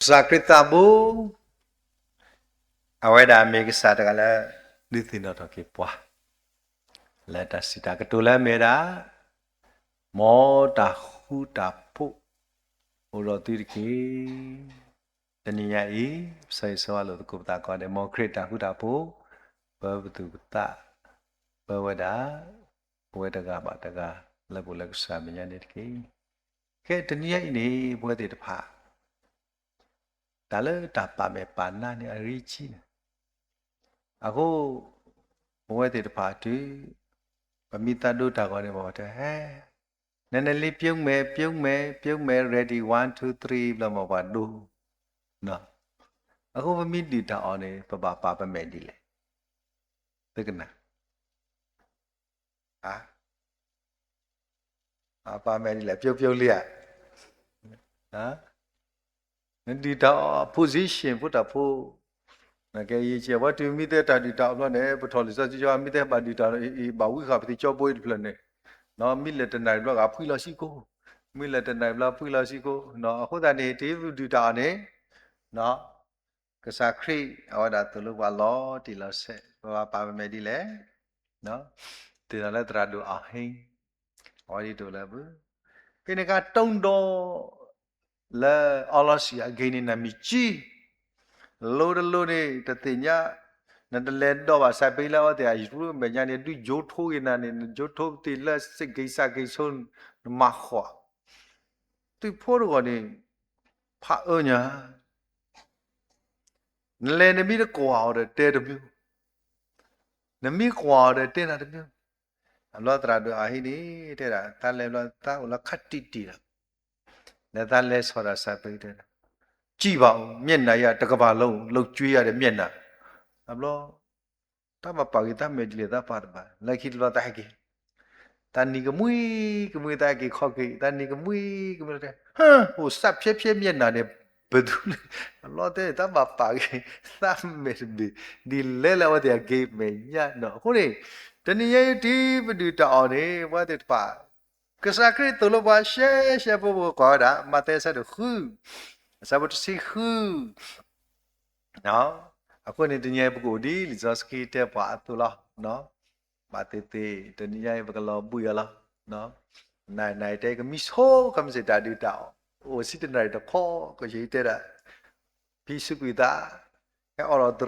Sakritabu aweda megi sadagala nithino toki pwa leta sita ketula mera mo ta hu ta pu urotirki taniya I sai sawalo kupta ko democrata hu ta pu babutu ta bawada wadaga bataga labu lagu samanya nitki ke taniya ini buat itu pa Tala tapa me pana ni arichi. Aku buat itu patu, pamita do tak ada bawa tu. Nene piung me ready 1 2 3 belum bawa do. No. Aku pamiti tak ada papa pamedi le. Terkena. Ah. Apa pamedi le piung lihat. Ah. Nanti tak position pun tak pun. Nak kaya je, what do you mean that tadi tak pula ne, betul saja jauh mean that badi tak bawa kau peti coba itu pula ne. Nah, mila tenai pula apa pula sih ko, mila tenai pula apa pula sih ko. Nah, aku tadi itu di tak ne, nah, kesakri awak dah tolu wala tila se, bawa apa medi le, nah, tila le teradu ahing, awak itu le bu. Kini katong do le Allah sih ageni nami ci. Lo ni tetinya nanti lendo bahasa bila awak dia itu banyak ni tu jodoh ina ni jodoh tila segisa gisun mahwa. Tu poru ni paknya nelayan ni kuah ada terbiu, nami kuah ada terbiu. Allah teradu ahi ni tera, tak lepas tak ulah khatiti lah. Nanti les pada sahaja itu. Ciba, mienna ya terkebalau, lau cuy ada mienna. Allah tak apa kita medili tak apa, lagi tu tak lagi. Tani kemui tak lagi kaki, tani kemui tak. Oh, sab siap mienna ni betul. Allah tak apa lagi, tak medili di lelah dia game menya. No, kau ni, tani ya di betul tak ni, buat apa? Kesakri tolong bahasa siapa buat kau dah, mata saya tu Sahabat si no, aku ni dunia bergodi, lihat kita apa tu lah, no, batete dunia berkelau buaya lah, no, naik ke miso kami sedar di tahu, oh si tu naik tu kau, kau jadi dah, pisu kita, kan orang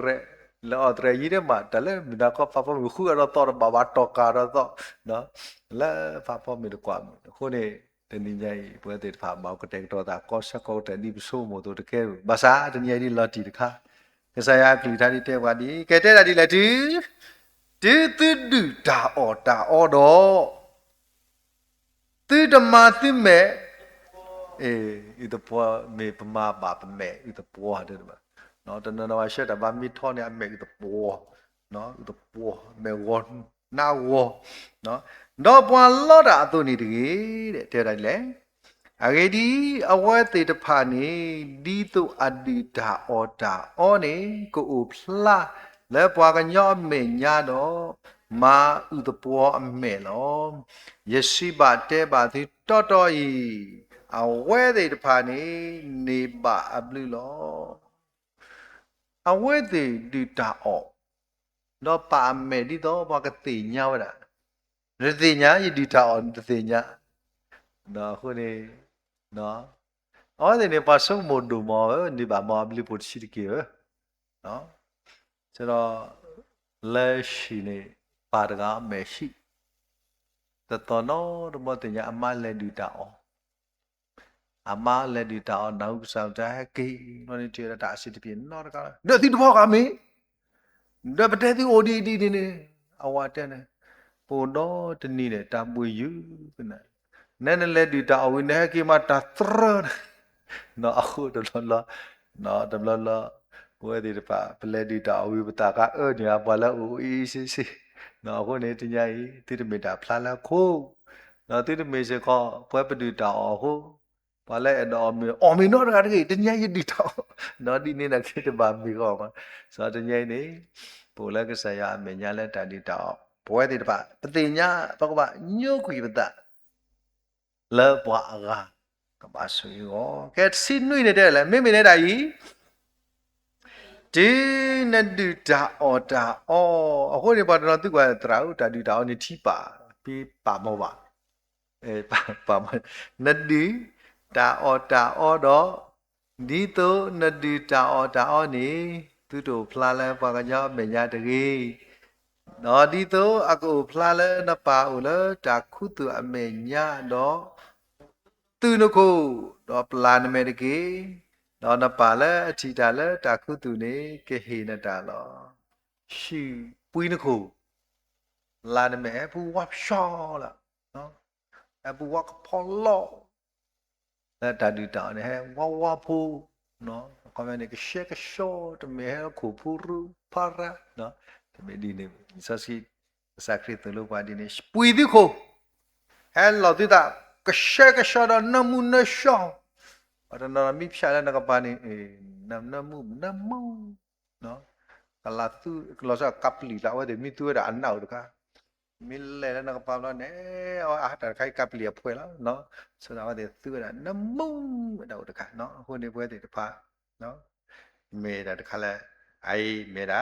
orang ini mah, dalam mina kau papa muku ada tor bawa tokar ada, no, lah papa mina kuam, aku ni dunia buat itu papa mau keteng tu tak kau sekau tadi bisu mau tu ke, bahasa dunia ini lah tidak. Saya kelihatan di tewadi, kita tadi lah tu dah do, tu dah mati me, itu puah me pema bapa me, itu puah ada tu, no, dan nama saya dah bami thon ni me itu puah, no, itu puah me won, na wo, no, do puah lo dah tu ni degi, tadi le. Agedi awak tidak pani di tu adida oda one ko upla le puakan nyom menya do ma utapua melo yesi bate bati totoi awak tidak pani ni ba abli lo awak tidak o do pa me di do puakan tinya wala retinya ye di ta on retinya no ko ni no Orang ni pasal modu mau ni bapa beli polisi dia, no. Jadi les ini pada Messi, tetono rumah tanya amal le di tao, amal le di tao nau sampai ki, noni dia tak asyik di nor kan, dah tidak kami, dah betul tu odi di ni, awak ni, podo teni ni tamu you, kena, nene le di tao ini ki mata ter. No aku dalam la buat di depan peladi tak awi betaka ni apa lah si no aku ni tinyai tidak minta pelala aku no tidak mesti kau buat peladi tak aku pala ada omi no ada lagi tinyai di tak no di ni nak kita bami kau kan so tinyai ni pula ke saya menyala tadi tak buat di depan petinya apa kau nyukui betak le buat agak ကဘာဆွေရောကဲစီနွိနေတဲ့လေမိမိနေတာကြီးဒီနတူတာအော်တာအော်အခုဒီပေါ်တော့သူကတရာဦးတာတူတာအော်နေထိပါပြီးပါမောပါပါနတူတာအော်တာအော်တော့ဒီတော့နတူတာအော်တာအော်နေသူတို့ဖလာလဲပါကကြောမညာတကြီးနော်ဒီတော့အခုဖလာလဲနပါဦးလဲတာခုသူအမေညာတော့သူနခုတော့ပလာနမေတကြီးတော့နပါလဲအချီတာလဲတာခုသူနေကဟေနတာလောရှိပွီးနခုလာနမေဘူဝပ်ရှောလာနော်အဘူဝပ်ဖော်လောလက်တာတူတောင်းနေဟဲဝဝဖူနော်ကမနေကရှက်ကရှောတမေခုဖူရူပါရာနော်တမေဒီနေစစီစခရစ်တလို့ပါဒီနေပွီးဒီခုဟဲလောတိတာကရှက်ကရှောတော့နမှုနရှောအရနာမိဖြာလည်းငါပါနေနမှုနော်ကလာသူကလောစကပ်လီလာဝတဲ့မိသူရအနောက်တကားมิลเลนะก็ปาลเนอาตาไข่กับเลียพวยแล้วเนาะสนาว่าเดซื้อน่ะนมุดาวตะค่ะเนาะคนนี้พวยเดตะพาเนาะเมดาตะค่ะละไอ้เมดา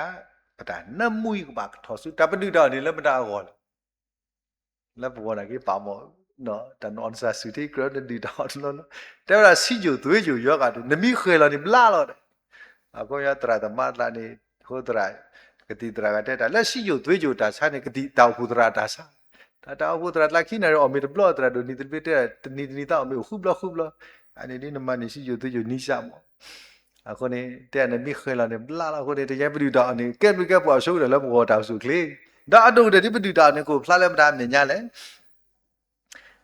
ปะตานมุยก็บาทอสุตะปะดุดานี่ละปะตาก็ละบัวน่ะกี่ปาหมอเนาะตะนอนซาสุติกรดดีดาเนาะแต่ว่าสิจูသွေးจูယောกาตุนมิเขยลอนี่บลาลอအခုရတရာတမတ်လာနေဟိုတရာကတိတရာကတဲ့တာလက်ရှိယုတ်သွေးကြတာဆာနေကတိတောက်ဖူတရာတာဆာတာတောက်ဖူတရာလာခိနေရောအမေဘလော့တရာဒိုနီတပိတဲ့တနီတောက်အမေခုဘလော့အနေဒီနမနေရှိယုတ်သွေးကြနီးရှာမောအခုနေတဲ့နမိခဲလာနေဘလာလာခုနေတရပဒူတာအနေကဲပွားရှုတယ်လည်းဘောတောက်စုကလေးဒါအတုတဲ့ဒီပဒူတာနေကိုဖလာလဲမတာမြင်ညာလဲ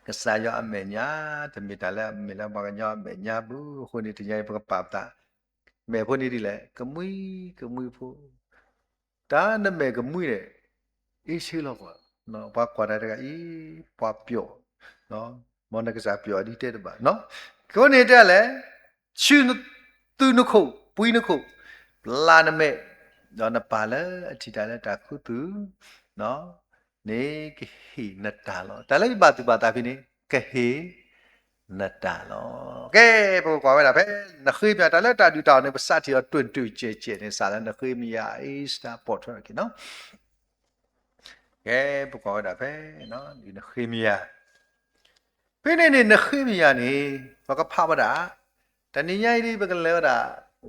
ကစားရအမေညာတမီတာလဲမေလာဘာကညာအမေညာဘူးခုနေတရပကပတာမေဖို့နေဒီလဲကမွီဖို့ဒါနမေကမွေတဲ့အေးရှိလောက်ကွာနော်ဘာကွာတဲ့ကအေးပွားပြော့နော်မောနကစားပြော့ဒီတဲ့ပါနော်ကိုနေတဲ့လေချူသူနခုပွီးနခုလာနမေနော်နပါလေအထီတာလေတာခုသူနော်နေကဟိနတာလောဒါလည်းပါသူပါတာဖြစ်နေကဟိနတာလောကဲဘောကွာဝဲလာပဲနခိပြတာလည်းတာတူတာနေပစတ်တီတော့တွင်တူကျဲနေစားလည်းနခိမီယာအေးစတာပေါ်ထွက်ကိနော်ကဲဘောကွာဝဲတာပဲနော်ဒီနခိမီယာဖိနေနေနခိမီယာနေဘကဖပါတာတနည်းရိုက်ဒီဘကလဲတာ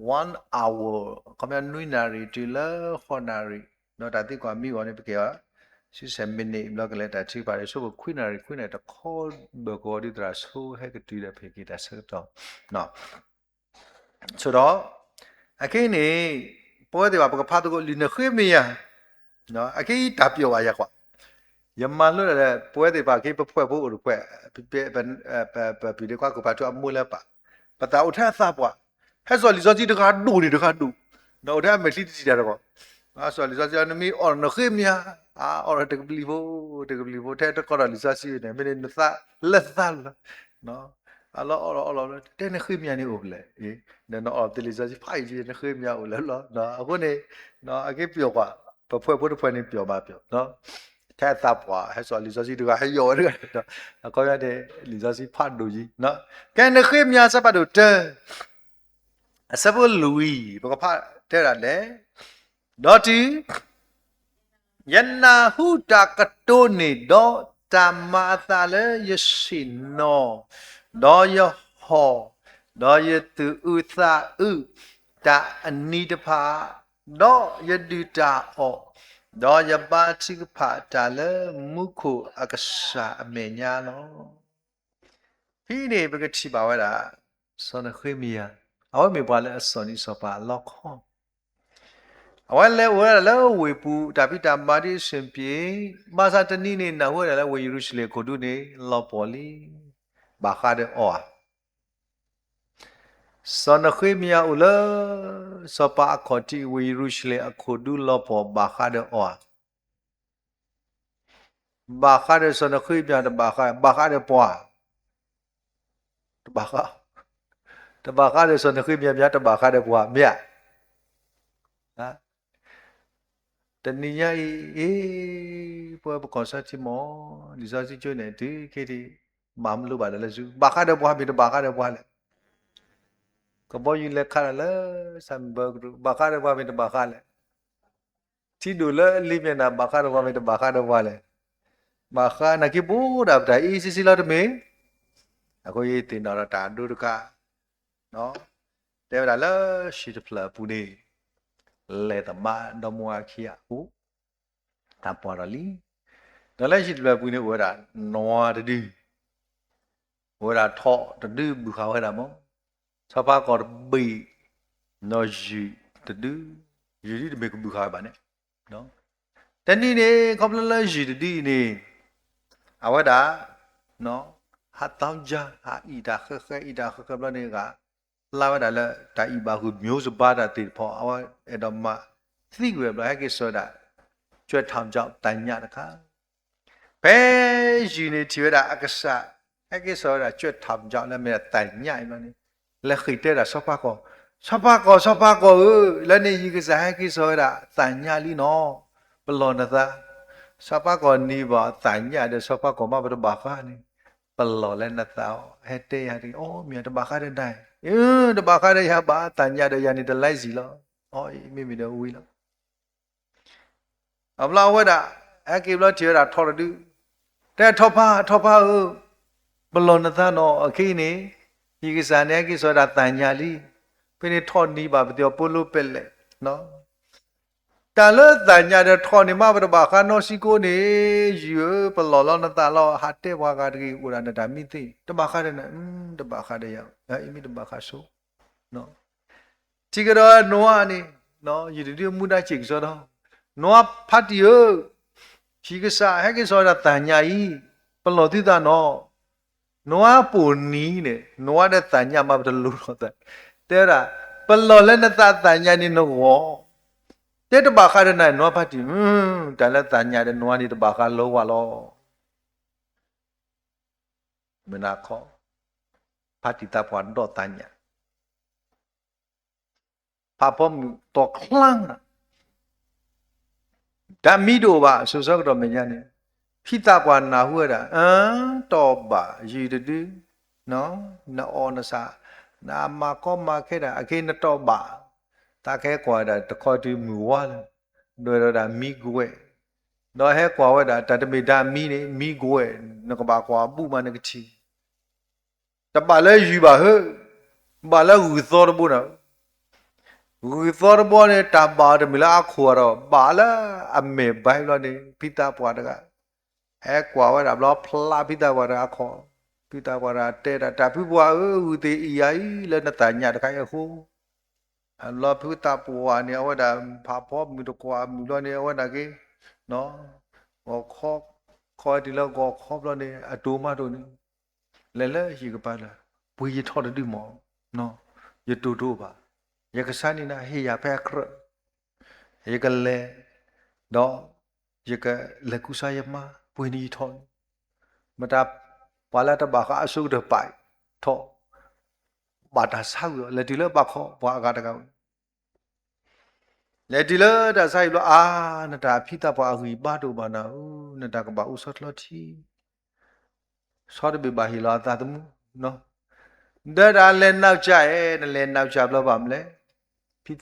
1 hour ကမနွိနာရီတီလာခေါ်နာရီနော်ဒါတိကွာမိကောနေပကေရ60 minute ဘလော့ကလေးတာချိပါတယ်ဆိုခွိနာတခေါ်ဘကောဒီတရာဆိုဟဲကတီရဖေကီတာဆက်တော့နော်ဆိုတော့အကိနေပွဲတယ်ဘာကဖတ်တော့လီနခေမီယာနော်အကိတာပြောပါရကွာယမန်လို့လည်းပွဲတယ်ဘာကိပဖွဲ့ဖို့လို့ဖွဲ့ပြဒီကွာကိုပါတော့အမိုးလဲပါပတာဥထသပွားဟဲ့ဆိုလီစောကြီးတခါဒူနေတခါဒူနော်ဒါမက်လီတီတာတော့ဆိုလီစောကြီးနမီအော်နခေမီယာအော်တကပလီဖို့တဲ့တကောလီစာစီနေမင်းနသလက်သနော်အလောအော်တဲ့နခိမြနေဦးလေနော်အော်တလီစာစီဖိုင်ကြီးနခိမြဦးလေနော်အခုနေနော်အကေပြောကွာဖွဲ့ဖို့နေပြောပါပြောနော်တဲ့သပွားဟဲ့ဆိုလီစာစီတကဟဲ့ရောတဲ့နော်အကောရတဲ့လီစာစီဖတ်လို့ကြီးနော်ကဲနခိမြစပတ်တော့တဲ့အစဘလူဝီဘကဖတ်တဲ့ရလေတော့တီယနာဟုတာကတိုနေတော့တမသာလေယရှိနောဒေါ်ယဟောဒေါ်ယသူဥသာဥတာအနိတဖာဒေါ်ယဒုတာအောဒေါ်ယပါတိကဖာတာလေမုခုအကရှာအမေညာလောဖိနေပကတိပါဝဲတာစောနခွေမီယာအဝမေပါလေအစောနိစောပါလောက်ခေါအဝဲလဲဝဲလဲဝေပူဒါပိတာမာတိရှင်ပြေမာစာတနိနေနဝဲလဲဝေယေရုရှလေကိုဒုနေလောပေါ်လီဘာခါတဲ့အောစောနခွေမီယာဥလစပါအခေါတိဝေယေရုရှလေအခုဒုလောပေါ်ဘာခါတဲ့အောဘာခါတဲ့စောနခွေမီယာတဘာခါတဲ့ပွားတဘာခါတဲ့စောနခွေမီယာမြတ်တဘာခါတဲ့ပွားမြတ်ဟာတနည်းအေးပွဲပကောစားချီမောဒီစားစီကျွနေဒီခေဒီ ဘာမလို့ပါလဲစုဘာခါတော့ဘွားပြီတော့ဘာခါတော့ဘွားလဲကဘောယူလက်ခါလဲစမ်ဘဂရူဘာခါတော့ဘွားပြီတော့ဘာခါလဲတီဒူလဲလိမျက်နာဘာခါတော့ဘွားပြီတော့ဘာခါတော့ဘွားလဲဘာခါနကိဘူဒါဗဒါအီစီစီလာတမေအခုရေးတင်တော့တာဒုဒကနော်တဲ့ဒါလဲရှိတဖလာပူနေလေတမတော့မွာခီယာဟုတာပေါ်ရလီဒါလည်းရှိတဖလာပူနေဝဲတာနွားတည်းဝဲတာထော့တည်းဘူခါဝဲတာမောစပါကောဘီနော်ယူတည်းယူဒီမေကဘူခါပါနဲ့နော်တနေ့နေကောပလလယူတည်းနေအဝဲတာနော်ဟာတောင်းကြဟာဣဒါခခဣဒါခခဘလနေကလာဝဒါလဲဒါဤပါခုမျိုးစပါတာတေဖောအဝအဲ့တော့မှသိွယ်ဘလဟကိစောတာကျွတ်ထောင်ကြောက်တန်ညတခါဘဲယူနေတီဝဒါအကဆာဟကိစောတာကျွတ်ထောင်ကြောက်လည်းမဲ့တန်ညမနေလက်ခိတဲ့တာစပါကောလည်းနေယူကစားဟကိစောတာတန်ညလီနော်ဘလောနသာစပါကောနီပါတန်ညတဲ့စပါကောမဘဒဘာခါနေပလောလည်းနသာဟဲ့တဲ့ရတယ်အော်မြန်တဘာခါတဲ့တိုင်တဘာခါတဲ့ရပါတန်ညတဲ့ရနေတလိုက်စီလောအော်မိတော့ဝီလောအဘလာဝဲတာအကိဘလတီရတာထော်ရတူတဲ့ထောဖာဘလောနသာနော်အခင်းနေဒီကစားနေကိဆိုတာတန်ညာလီဖိနေထော်နီးပါဘပြောပိုလိုပက်လေနော်တန်လို့တန်ညာတဲ့ထော်နေမှာဘဘာခါနော်စီကိုနေယူပလောလောနတာလောဟာတဲ့ဘွားကတကြီးဥရနတာမိသိတဘာခါတဲ့တဘာခါတဲ့ရောက်အမိတဘာခါဆိုနော်ဒီကတော့နွားနေနော်ယူဒီမူတာချစ်ဆိုတော့နွားဖတ်တီယဒီကစားဟဲကဆိုတာတန်ညာကြီးပလောတိတာနော်နွားပူနီးနေနွားတဲ့တန်ညာမှာဘယ်လိုလုပ်တဲ့တာပလောလည်းနတတန်ညာနေနော်တဲ့တဘာခါတဲ့နွားဖတ်တီတန်လည်းတန်ညာတဲ့နွားနေတဘာခါလုံးဝလောမနာခေါ်ဖတ်တီတာပွန်တော့တန်ညာဖာဖို့တော့ခလန်းဒါမိတို့ပါဆိုစောတော့မညာနေဖိတာပွားနာဟုရတာတော့ပါယူတူနော်နောနစာနာမကောမခဲတာအခေနတော့ပါတာခဲကွာတာတခေါ်တူမူဝါလွယ်တော့တာမိကွဲ့တော့ဟဲကွာဝဲတာတတမေတာမိကွဲ့နကပါကွာပူမနကချီတပါလဲယူပါဟဲ့ပါလဲဟူသောရဘူးနော်ဝီသောရဘောနဲ့တပါတမီလာခေါ်တော့ပါလာအမေဘိုင်လောနေပိတာပွားတကအဲကွာဝဲတာဘလောဖလာပိတာပွားတာခေါ်ပိတာပွားတာတဲတာတပိပွားဟူတေအီယာလဲနတညာတခိုင်အခုအလောပိတာပွားနေဝဲတာဖာဖောမီတကွာမီလောနေဝဲတာကေနော်ဟောခေါ်ဒီလောကောခေါ်ဘလောနေအတူမတို့နေလဲရှိကပါလားဘွေရထော်တူမောနော်ရတူတူပါယကစားနေတာဟေရဖက်ခရယကလေတော့ယကလက်ကူစားရမပွေနီထွန်မတာပါလာတဘာခအဆုဒပိုင်ထောဘာတာဆောက်လက်တီလဘခောဘာကတကောင်လက်တီလဒါဆိုင်လို့နတာဖိတပွားဟူဘာတို့ဘာနာနတာကဘာဥဆော့လော်တီဆော်ဒဘီဘာဟီလာတာတမှုနော်ဒါလည်းနောက်ကျရဲ့လည်းနောက်ကျဘလို့ပါမလဲဖိ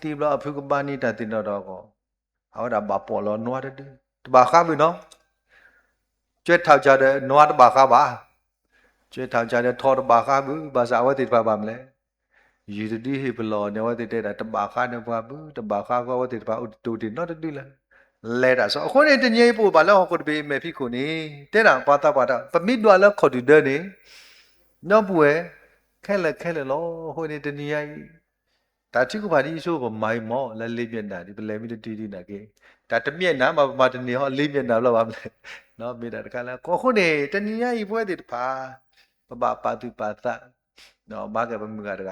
တိဘလအဖုကပါနေတာတင်တော့ကောဟောတာဘာပေါ်လောနွားတဲ့တဘာခါပြီနော်ကျွဲထောက်ကြတဲ့နွားတဘာခါပါကျွဲထောက်ကြတဲ့ထောတဘာခါဘူးဘာသာဝတိပါပါမလဲယူဒီဟိဘလောနဝတိတဲ့တဘာခါနဘာဘူးတဘာခါကောဝတိပါတူတင်တော့တူလားလဲတာဆိုအခုနေတညေပို့ပါလောက်ဟောကိုတပေမဲ့ဖိခုနေတဲ့တာပါတာပမိဒွာလောက်ခေါ်တူတဲ့နေနော်ပွဲခဲလဲလောဟိုနေတညေဒါတိကုပါဒီဆိုဘမိုင်မောလဲလေးမျက်နှာဒီပလဲမီတီနာကေဒါတမျက်နှာမှာတနေဟောလေးမျက်နှာလောက်ပါမလဲနော်မိတာတကလည်းကိုခုနေတဏီယာဤပွဲတည်းတဖာပပါတုပါသနော်ဘာကဘမှုကတက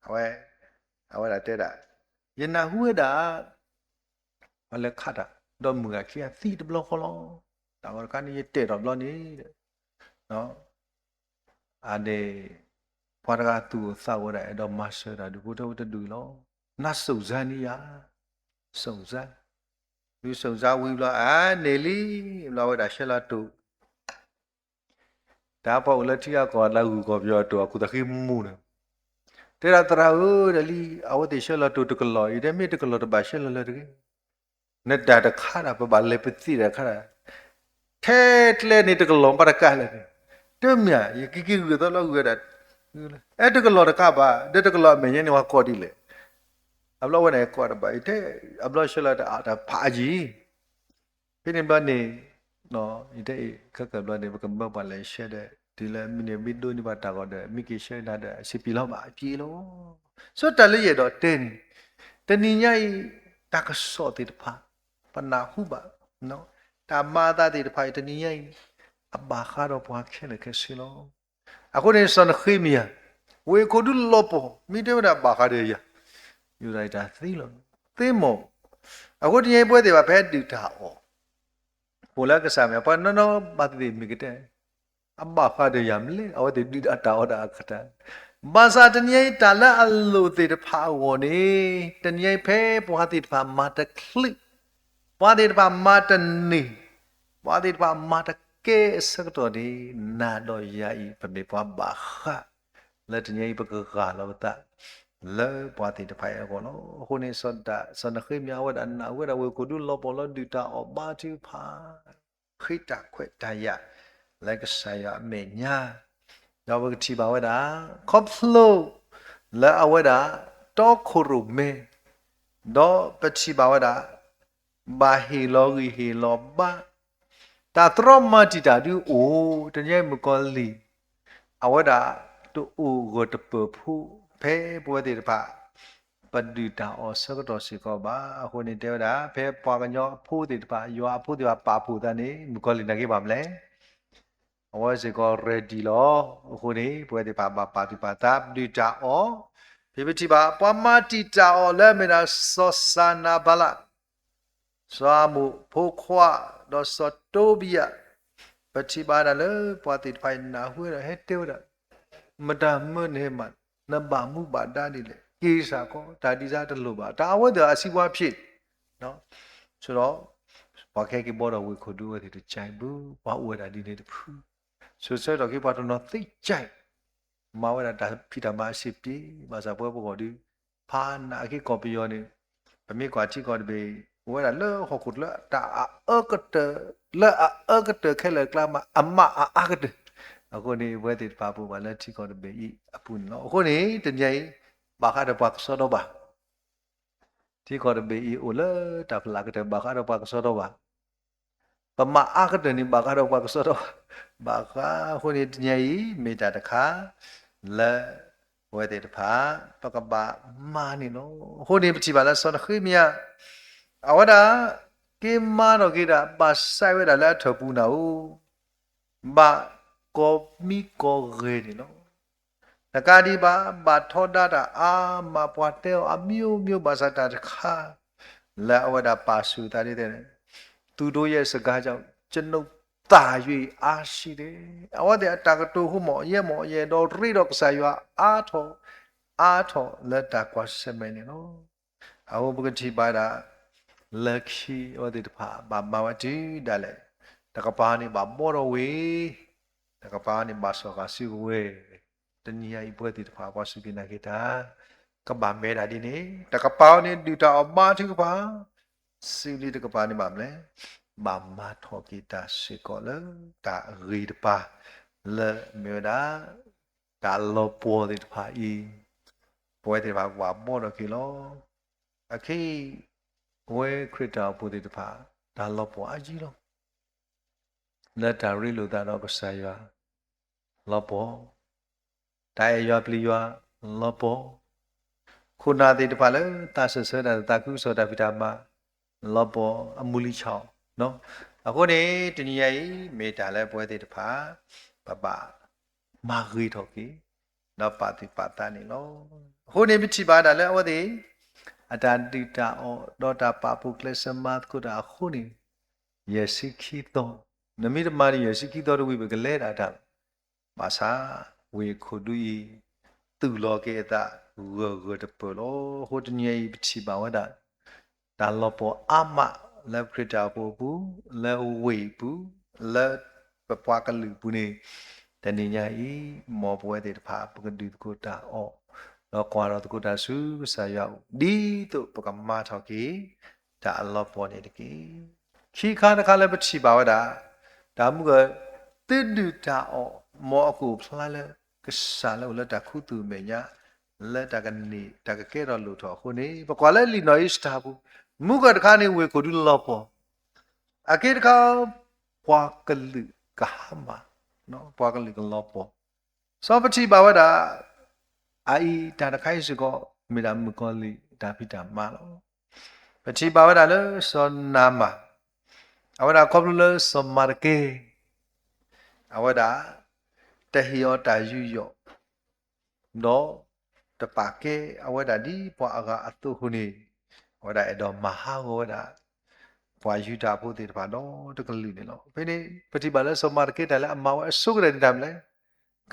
အဝဲလာတဲ့တာယနာဟုတာဘာလဲခတ်တာတော့မှုကခီးသီတဘလောခေါ်လောဒါဝကနေတဲ့တော့ဘလောနေနော်အနေဘွားတကသူ့စောက်ရတဲ့တော့မဆရာဒီဘုဒ္ဓဝတ္တူလောနတ်စုံစမ်းနေရစုံစမ်းဒီစုံစမ်းဝီလာနေလီလာဝတာရှလာတူ ဒါပေါ့လက်ထီကကောလာကူကောပြောတော့အခုတခိမှုနေတေရာတရာဒလီအဝတိရှလတူတကလောဤတဲ့မိတကလောတပါရှလလတကေနေတာတခါရပပါလေပတိရခါထဲတလေနေတကလောပရကလည်းတမြယကိကိကတော့လောက်ရတာအဲ့တကလောတကပါတကလောမင်းနေဝကောဒီလေအဘလောဝနေကောတပါတဲ့အဘလောရှလတာအာဖာကြီးဖိနေဘနေနော်ဒီခက်ကဘလနေကမ္ဘာပါလဲရှဲတဲ့ဒီလဲမိနေမိဒိုနိဘာတာကောတဲ့မိကိရှဲတာတဲ့စီပီလောက်ပါအပြေလို့ဆိုတလေးရတော့တင်းတဏိညာတကဆောတိတဖာပနာဟုပါနော်တာမာတာတိတဖာတဏိညာအဘာခါတော့ပွားခဲလေခဲစီလို့အခုနေစန်ခိမီယာဝေကိုဒူလောပေါ်မိတဲ့ဘာခါတဲ့ရယူလိုက်တာသိလို့သိမို့အခုဒီပွဲတွေပါဖဲတူတာဩပိုလာကစားမယ်ပါနော်ဘာတိမိကတဲ့အဘခါတဲ့ရမလဲအဝတိဒီအတာဩတာခတာဘာသာတညိတလာအလိုတေတဖာဝနေတညိဖဲပွားတိတဖာမာတကလိပွားတိတဖာမာတနေပွားတိတဖာမာတကဲစကတော်ဒီနာတော့ယာဤပမေပွားဘာခလက်တညိပကကလောတလဲပွားတိတဖာရကောနော်ခုနေစဒစနခိမြဝဒအနာဝရဝကိုဒုလောပေါ်လောဒူတာအဘာတိဖာခိတခွေတယလက်ကဆာယမေညာယောဘကတိပါဝဒခေါပလိုလာအဝဒတောခရုမေဒောပတိပါဝဒဘာဟီလောဂီဟီလောဘာတာထရမတိတာဒူအိုတညဲမကောလီအဝဒတူအိုဂတ်ပဖူဖဲပွဲတိတပါပဒူတာအောစကတော်စီကောပါအခုနေတဲတာဖဲပွားကညောဖူတိတပါယောအဖူတိပါပါဖူတန်နေမကောလီနကေပါမလဲအဝစီကော ready လောအခုနေပွဲတိပါပါတိပါတာဒူတာအောဖိပတိပါပွားမတိတာအောလဲမေနာစောဆာနာဘလာစွာမှုဖိုးခွာတော့စောတိုးဘီယပတိပါဒလေပွားတိဖိုင်နာဟွေဟဲတေဝဒမတမနေမနဘာမှုပါတာဒီလေကိစာကောဒါတိစားတလို့ပါဒါအဝတ်အစီဝါဖြစ်နော်ဆိုတော့ဘာခဲကိဘောတော်ဝေခိုဒူဝတိတချိုင်ဘူးဘာဝဒဒီနေတဖူဆိုစတော့ကိပါတော့သိချိုင်မဝရတာဖိတမရှိပြီဘာသာပွဲပေါ်ဒီဖာနာကိကောပီယောနေပမေကွာချိကောဒီဝရလဟခုလတာအကတလအကတခဲလကလာမအမအကတအခုနေဝဲတိပါပူပါလက်ချိကောဒီဤအပူနော်အခုနေတညိုင်ဘာခါတော့ပါဆောတော့ပါချိကောဒီဤအိုလတာဖလာကတဘာခါတော့ပါဆောတော့ပါပမအကတနေဘာခါတော့ပါဆောတော့ဘာခါခုနေတညိုင်မေတ္တာတခါလဲဝဲတိတဖာပကပမာနေနော်ခုနေပတိပါလားဆောနခိမြအဝဒကိမာတော့ကိတာပါဆိုင်ဝဲတာလဲထပူနာဦးဘာကောမီကောရေဒီနော်တကာဒီပါဘာထောဒတာအာမပွားတဲအမျိုးမျိုးဘာသာတာတခါလဲအဝဒပါစုတာလေးတဲ့သူတို့ရဲ့စကားကြောင့်ကျွန်ုပ်တာ၍အားရှိတယ်အဝဒအတာကတူဟုမောရဲတော့ရိတော့ကစားရွာအားထောလက်တာကွာစမဲနေနော်အဝဘကတိပါတာလက်ရှိဩဒီတဖာဘာဝတိဒါလေတကပါနေဘာမောရဝေတကပါနေဘာဆောကစီဝေတညိယပွဲတိတဖာကွာစုကိနာကေတာကဘာမဲတာဒီနေတကပါနေဒူတာအမတိကပါစီလီတကပါနေပါမလဲဘာမထောကိတာစေကောလတာရီတပါလေမြေတာဒါလောပေါ်တိတဖာဤပွဲတိတဖာဘာမောရကီလောအခုဝဲခရစ်တာပုဒိတဖာဒါလောပေါ်အကြီးလောလက်တာရီလိုတာတော့ကစားရွာလောပေါ်တိုင်ရွာပလီရွာလောပေါ်ခုနာတိတဖာလဲတာဆဆတာတာကုဆောတာဗီတာမလောပေါ်အမူလီချောင်းနော်အခုနေတနည်းရေးမေတာလဲပွဲတိတဖာပပမာဂီထော်ကီတော့ပါတိပါတာနေလောအခုနေပတိပါတာလဲဟောဒီအတန်တိတာအောဒေါတာပါပုကလစမတ်ကုတာခုနေယစိခိတောနမိတမာရီယစိခိတောဝိဘကလေတာတာမာစာဝေခုဒူဤသူလောကေတာဝဂတပလောဟိုတညေပတိပါဝဒဒါလောပေါ်အမလက်ခရတာပို့ဘူးလက်ဝေဘူးလက်ပပွားကလူဘူးနေ တဏိညာဤမောပွဲတေတဖာပကတိတကုတာအောလောကွာတော့တကုတာစုဆာရောက်ဒီတို့ပကမာထောက်ကြီးဒါအလောပေါ်နေတကြီးခိခါတခါလည်းပတိပါဝတာဒါမှုကတိတုတာအောမောအခုဖလာလေကစားလို့လက်တခုသူမေညာလက်တကနေတကကဲတော့လို့တော့ခုနေပကွာလဲလီနော်စတာဘူးမုကတခါနေဝေကိုဒူလောပေါ်အကေတခါပွားကလူကဟာမနော်ပွားကလူကလောပေါ်စောပတိပါဝတာအိုင်ဒါတခိုင်းစကောမေရာမကောလီဒါပိတာမလောပတိပါဝတာလဲစောနာမအဝဒါခေါပလူလဲစောမာကေအဝဒါတဟီယောတာယူယောနော်တပါကေအဝဒါဒီပွားအတုခုနေဝဒါအတော်မဟာဝဒါပွားယူတာဖို့တေတပါတော့တကလူနေလောဘယ်နေပတိပါလဲစောမာကေတလဲအမောအဆုကရတဲ့တမ်းလဲ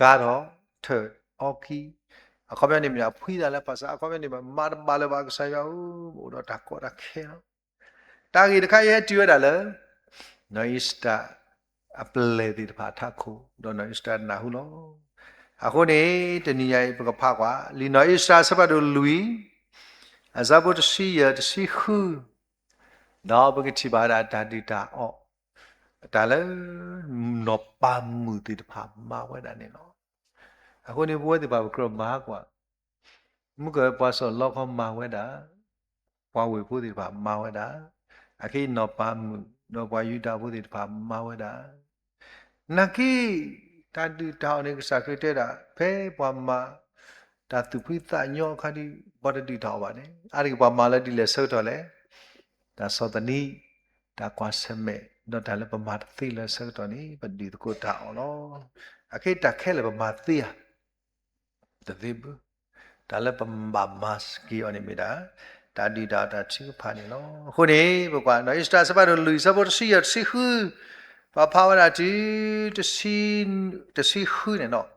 ကတော့ထအော်ကီအခုပဲနေမြဖွီးတယ်လဲပါစားအခုပဲနေမာမလာပါဆိုင်ရောဘို့တော့ဒါကောတာခဲနော်တာကြီးတခါရဲတွေ့ရတာလဲနော်စတာအပလေဒီတပါထခုတော့နော်စတာနာဟုလောအခုနေတနည်းရိုင်ပကဖကွာလီနော်စတာစပတ်တို့လူီအဇဘတ်စီရတစီခုတော့ပကတိပါတာတာဒီတာအော်ဒါလဲနော်ပါမှုဒီတပါမဝဲတာနေနော်အခုနေဘွဲဒီပါကရမာကွာမုကပွားစောလောက်ခမဝဲတာပွားဝေဖို့ဒီပါမဝဲတာအခုနော်ပါမှုနော်ပွားယူတာဖို့ဒီပါမဝဲတာနကိတာတူတောင်းနေကစားခရတဲ့တာဖဲပွားမတာသူဖိသညောခတိဘောတတိတောင်းပါနဲ့အဲ့ဒီပွားမလည်းဒီလေဆုတ်တော့လေဒါစောတနီဒါကွာစမဲတော့ဒါလည်းပမာသိလဲဆုတ်တော့နေပဒီတကိုတောင်းလောအခုတခဲလည်းပမာသိရတသိဘူးဒါလည်းပမာမတ်ကီအနိမီတာဒါဒီတာတာချိဖာနေလောခုနေဘကွာနော်အစ္စတာစပါတို့လူစပေါ်စီရစီခုဘာဖာဝရာတီတစီခုနေနော်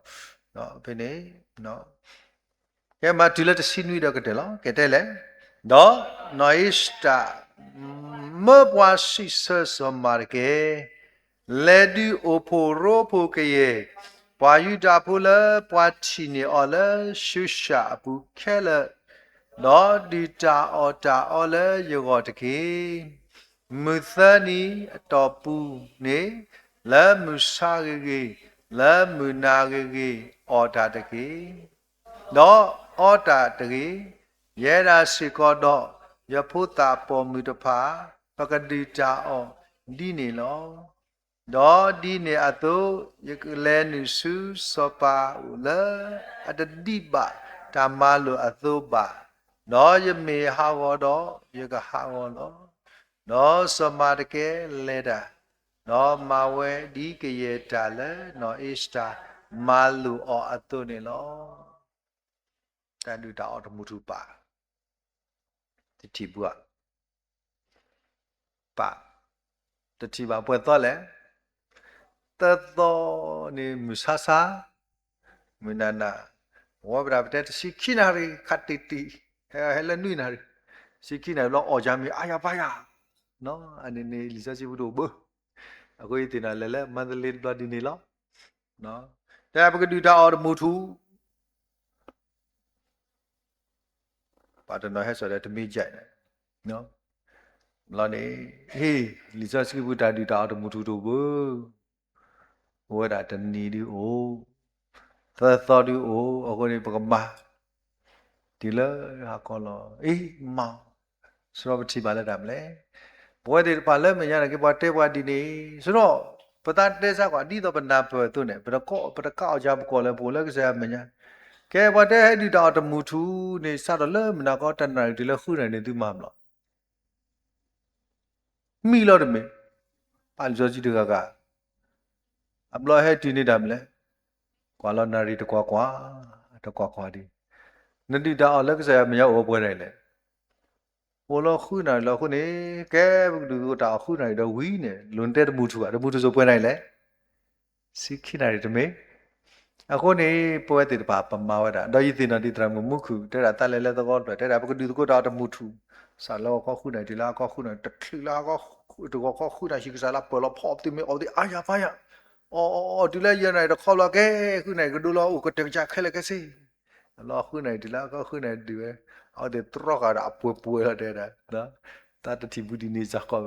ဘယ်နေနော်ကဲမတူလက်တစီနွေတော့ကတဲ့လောကဲတဲ့လေနော်အစ္စတာမပွားစီဆဆမာကေလေဒီအိုဖိုရိုဖိုကေပွာယူတာဖိုလာပွာချီနေအော်လာရှုရှာဘူးခဲလာနော်ဒီတာအော်လာယောတကေမုသနီအတော်ပူနေလာမုစာကေလာမုနာကေအော်တာတကေနော်အော်တာတကေရဲရာစီကောတော့ယဖုတာပေါ်မူတဖာပကတိတာအော်ဒီနေလောတော့ဒီနေအတုယကလဲနုစုစောပါဥလအတတိပဓမ္မလိုအသုပါနော်ယမေဟာဝတော့ယကဟာဝလောနော်စမာတကေလေတာနော်မဝဲဒီကရေတာလဲနော်အစ္စတာမာလူအောအတုနေလောတန်တူတာအောတမှုထုပါတတိဘုပါတတိပါပွဲတော့လဲတတော်နေမဆာဆာမနနာဝဘရာပတက်စီခိနာရီခတ်တီတီဟဲလနွိနာရီစီခိနာလောအော်ဂျာမီအာယာပါယာနော်အနေနေလီစာစီဘူးတို့ဘအခုဒီနာလဲလဲမန္တလေးတွားဒီနေလောနော်တဲ့ပကတူတာအော်မူထူပါတနော်ဟဲဆိုတဲ့တမိကြိုက်တယ်နော်လာနေဟေးလီစာစီဘူးတာတူတာအော်မူထူတို့ဘဝရတနီဒီအိုသောဒီအိုအခုနေပကမာဒီလာဟာကောလောအေးမောင်စရောပတိပါလက်တာမလဲဘွဲဒီပါလက်မရကဘွားတဲဘွားဒီနေဆိုတော့ပတတဲစားကွာဒီတော့ပနာပွဲသူနဲ့ပတကောက်ကြမကောလဲဘိုလက်ကစားမညာကဲဘွားတဲဟဲ့ဒီတော့တမူထူနေစတော့လဲမနာကောတန်နာဒီလဲခုနေသူမမလို့မိလို့တယ်မေပါလျောကြီးတကအပလောဟဲ့ဒီနေတာမလဲကွာလောနာရီတကွာကွာဒီနတိတာအလက်ကစားမရောက်ပွဲတယ်လေဘိုလောခုနာလောခုနေကဲဘူးတို့တာခုနာတော့ဝီးနေလွန်တဲ့တမှုထူတမှုထူဆိုပွဲနိုင်လေစီခိနာရီတမေအခုနေပွဲတေတပါပမာဝဒတော့ယသိနတိတရမမှုခုတဲ့တာတလဲလဲသကောတဲ့တာဘကုတို့တာတမှုထူစာလောကောခုနေဒီလာကောခုနေတထီလာကောတကောခုတာရှိကစားလာပေါ်လောဖော့တိမေအော်ဒီအာယာဖာယာ အော်ဒီလိုက်ရနိုင်တော့ခေါ်လာခဲ့ခုနိုင်ကဒူလောကိုတင်ချခဲလက်ခဲ့စီလောခုနိုင်ဒီလာก็ခုနိုင်ဒီပဲအော်တဲ့ထရကတော့အပွေရတဲ့နော်တာတတိဘူးဒီနေစကော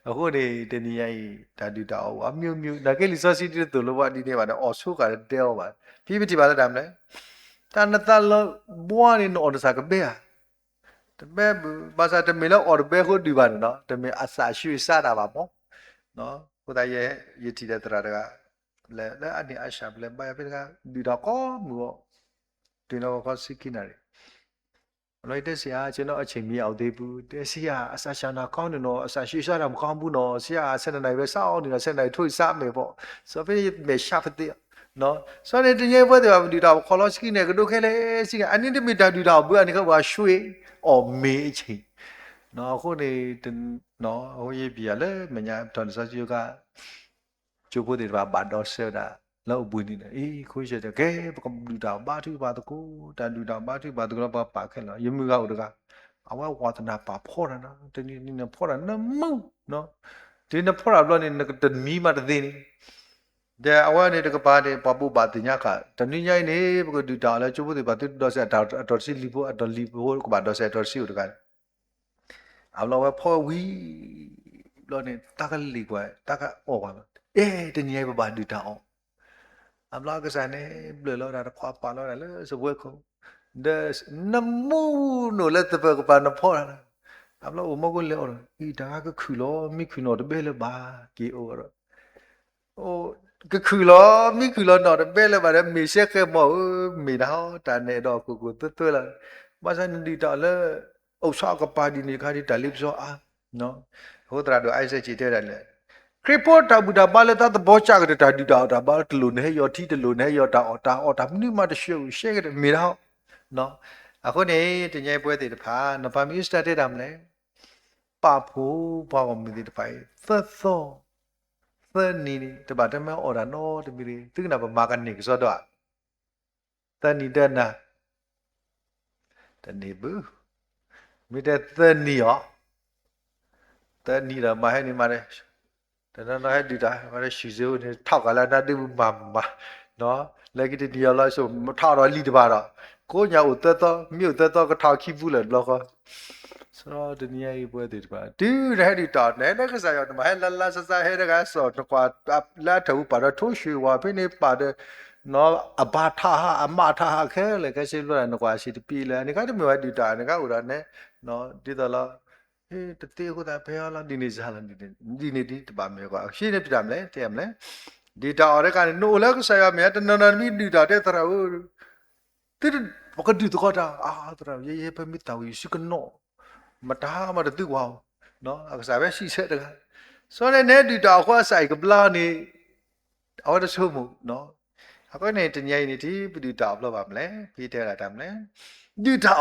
အခုနေတနည်းရိုင်းဒါတူတာအမျိုးဒါကလေးစောစီတဲ့သူလောဘဒီနေပါတော့အော်ဆိုးကတဲ့တဲပါပြပြတိပါလားဒါမလဲတာနတလောဘွားနေနော်တစားကပဲတမဲဘာသာတမဲလောအော်ဘဲခုဒီပါနော်တမဲအစာရွှေစားတာပါပေါ့နော်ကိုသားရဲ့ရည်တည်တဲ့တရားတကလဲအနေအရှာလဲဘာပဲကဒီတော့ကောမှုတော့ဒီတော့ကောစိကိနာရီလိုက်တဲ့ဆရာကျွန်တော်အချိန်မရောက်သေးဘူးတဲ့ဆရာအစာရှာနာကောင်းတယ်နော်အစာရွှေစားတာမကောင်းဘူးနော်ဆရာ7နိုင်ပဲစောင်းနေတာ7နိုင်ထွေးစားမယ်ပေါ့ဆိုတော့မေရှာဖတဲ့နော်ဆိုတော့တင်ရဲ့ဘွဲတွေပါဒီတော့ခေါ်လို့စကိနေကတော့ခဲလေစကိအနည်းတမီတာဒီတော့ဘွဲအနေကဘာရွှေအော်မေးချင်းနော်ခုနေနော်ဟိုရေးပြရလဲမညာတော်စစီကကျိုးဖို့တွေပါဘာတော့ဆဲတာလောက်ဘူးနေတယ်အေးခိုးရတဲ့ကဲပကလူတာဘာသူဘာတကူတန်လူတာဘာသူဘာတကူဘာပါခဲလားယမှုကဥဒကအဝဝါသနာပါဖောရနာတနည်းနည်းဖောရနာမုံနော်ဒီနဖောရလို့နေတမီမတသိနေတဲ့အဝနေတကပါတဲ့ပပူပါတင်ညကတနည်းညိုင်းနေပကလူတာလဲကျိုးဖို့တွေပါသူတော့ဆက်တော်စီလီဖို့တော်လီဖို့ကဘာတော့ဆက်တော်စီဥဒကအလောဝဖောဝီလို့နေတကလီကွာတကအော်ပါအေးတနည်းဘာဒူတာအောင်အမလာကစားနေဘလလောတာခွာပါလောတာလဲစပွဲခုဒါနမူနိုလက်တပကပါနဖောတာအမလာမကိုလေအော်ဤဒါကခုလောမိခုနောတပဲလေဘာကီအိုရောโอ้ကခုလောမိခုလောတော့တပဲလေဘာမေရှက်ခဲမောမိနာတာနေတော့ကိုတွဲလာဘာစန်ဒီတာလဲအုပ်ဆောက်ကပါဒီနေခါဒီတလိပစောအာနော်ဟိုတရာတော့အိုက်ဆက်ချီတဲ့တယ်လေခရပေါ်တာဘူတာဘာလဲတာဘောချကတာဒီတာတာဘာတလူနေရောတီတလူနေရောတာအော်တာမိမတရှေရှဲကတဲ့မိတော့နော်အခုနေတညိုင်ပွဲတွေတဖာနဗမီစတာတဲ့တာမလဲပါဖို့ဘာကမိတဲ့ဖိုင်သက်သောသက်နီတပါတမအော်တာနော်တမီသူကနာဘာကန်နေဆိုတော့သက်နီတဲ့နာတနေဘူးမိတဲ့သက်နီရောသက်နီတော့မဟဲ့နေမှာလေတနနာဟဲ့ဒီတာမရရှိစေနေထောက်ကလာတာတူမနော်လက်ကတိရလာဆိုမထောက်တော့လီတပါတော့ကိုညာဦးသက်တော့မြို့သက်တော့ကထောက်ခိဘူးလေလောကဆိုတော့ဒီနေ့ရေးပွဲတွေတပါဒီရဲဒီတာနဲ့ကစားရတော့မဟဲလာဆဆဟဲတကဆောတကွာလာထူပါတော့ထိုးရွှေဝါဖိနေပါတဲ့နော်အဘာထာအမထာခဲလေကရှိလို့ရနကွာရှိတပြီလေနေကတမျိုးဒီတာနေကဦးရနဲ့နော်ဒီတော့လားဟေးတတေကိုတာဖဲလာဒီနေစားလာဒီနေဒီတပါမဲကွာရှင်းနေပြတာမလဲတဲ့မလဲဒီတာအော်ရကနေနိုလက်ဆရာမဲတနနမီဒီတာတဲ့တရာဦးတိဘကဒီတော့တာအာတရာရေပမီတာဝီရှိကနောမတားမတူဝါနော်အကစားပဲရှိဆက်တကဆိုနေနေဒီတာခွာဆိုင်ကပလာနေအော်တဆုမှုနော်အခုနေတညိုင်နေဒီပဒီတာဘလို့ပါမလဲပြီးတဲ့တာမလဲဒီတာ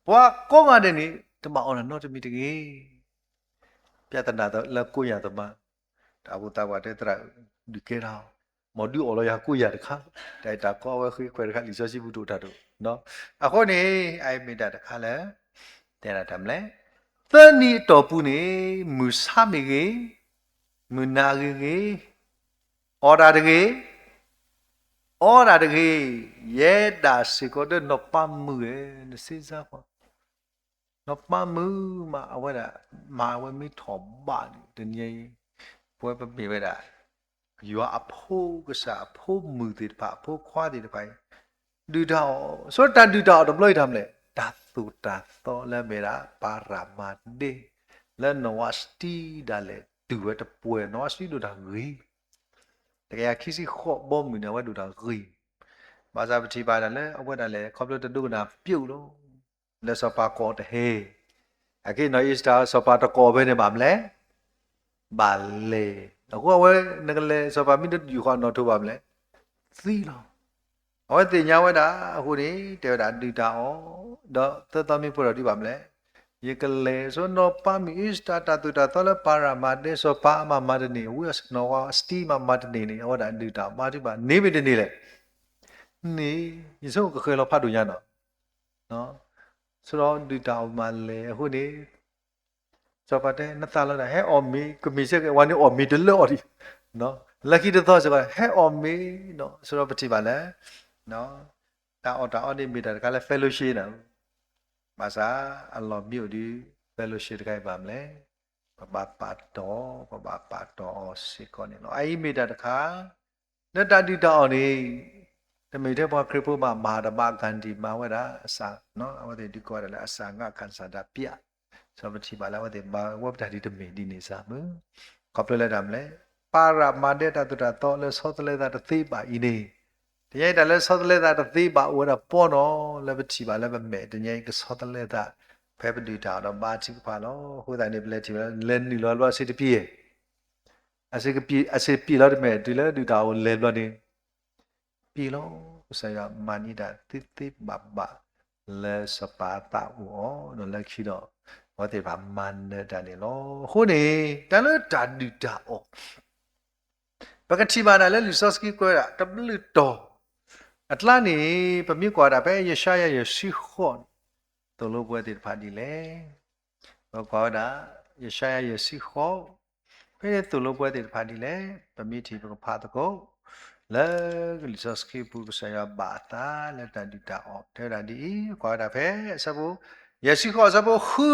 ဘောကောငါတဲ့နေတမအောင်နော်တမီတကေပြတနာတော့လက်ကိုရတော့မှာဒါဘူတာဝတဲ့တရာဒီကေရာမော်ဒူအော်လရကိုရတခါတိုက်တာကောဝဲခွေတခါလီဆိုရှိဘူးတို့တာတို့နော်အခုနေအိုင်မီတာတခါလဲတဲ့တာမလဲသနီတော်ပူနေမူဆာမီကေမူနာကေအော်ဒါတကေအော်ဒါတကေရဲတာစီကိုတဲ့နပမှုရဲ့နစီစားပါနပမှုမှာအဝဲတာမာဝဲမီထော်ဘာတညေပွဲပပေဝဲတာယူအဖိုးကစားအဖိုးမှုတွေပါအဖိုးခွားတွေပိုင်ဒူတော့ဆိုတန်ဒူတော့တော့ဘလို့ထမ်းလဲတာသူတာတော့လဲမေရာပါရာမဒေလဲနောဝစတီဒါလေဒူဝဲတပွဲနောဝစတီဒူတာဂီတကယ်ခီစီခော့ဘောမီနဝဲဒူတာဂီဘာသာပတိပါတယ်လဲအဝဲတယ်လဲခေါပလိုတဒုကနာပြုတ်လို့လဲစပါကောတဟေအခုနော်အစ္စတာစပါတကောပဲနေပါမလဲဘာလေအခုအဝဲငကလေစပါမီတယူခေါနော်ထုတ်ပါမလဲသီလောအဝဲတင်ညာဝဲတာအခုနေတဲတာဒူတာဩတော့သတမီပေါ်ဒီပါမလဲယေကလေဆိုနော်ပါမီအစ္စတာတတူတာတော့လဲပါရာမတေစပါမမဒနေဝီစနော်ဝစတီမမဒနေနေဟောတာဒူတာပါဒီပါနေမတနေလေနေရေစုံကခဲလောဖတ်လို့ရတော့နော်ဆိုတော့ဒူတာမှလေအခုနေစပါတဲ့နသလာဟဲအော်မီကမီစကဝါနေအော်မီဒလော်ဒီ နော် lucky တော့ဆိုတော့ head on me နော်ဆိုတော့ပတိပါလဲနော်တာအော်နေမိတာကလည်း fellowship နော်မာစာအလောမြို့ဒီ fellowship တခိုင်ပါမလဲပပတ်တော်စေကောနေနော်အဲ့မိတာတခါလက်တတိတောင်းနေတမိတဲ့ဘွားခရစ်ဖို့မှာမာဓမဂန္ဒီမာဝရအစာနော်အဝတိဒီကောရလဲအစာငါကန်စာဒပြဆိုပတိပါလဲဝတိဘာဝပတာဒီတမိဒီနေစာမကောပလက်တမ်းလဲပါရမဒေတာတတော်လဲသောတလဲတာသိပါဤနေတကယ်တလဲသောတလဲတာသိပါဝရပေါ်နော်လဲပတိပါလဲမမဲတကယ်ကသောတလဲတာဖဲပတိတာတော့ဘာချိပါလောဟိုတိုင်းနေပလက်တီလဲနီလောလောစိတပြည့်အစေပြေလို့တမဲဒီလဲဒီတာကိုလဲလွတ်နေပြေလို့ဆရာမနီတာတိဘလဲစပါတာဝေါ်နော်လက်ခီတော့ဘာတေဘာမန်နေတာနေလောခုနေတန်လို့တာဒီတာအောပကတိပါနာလဲလူဆော့စကီကွဲတာတဘလတော်အတလာနေပမြစ်ကွာတာပဲရရှာရရှိခွန်တော်လို့ပွဲတေဖာဒီလေဘောကွာတာရရှာရရှိခွန်ဖဲတော်လို့ပွဲတေဖာဒီလေပမြစ်တီပကဖာတကောလဲလူဆော့စကီပူဆရာဘာတာလဲတာဒီတာအောတဲတာဒီကွာတာဖဲစဘူးရရှိခွန်စဘူးခူ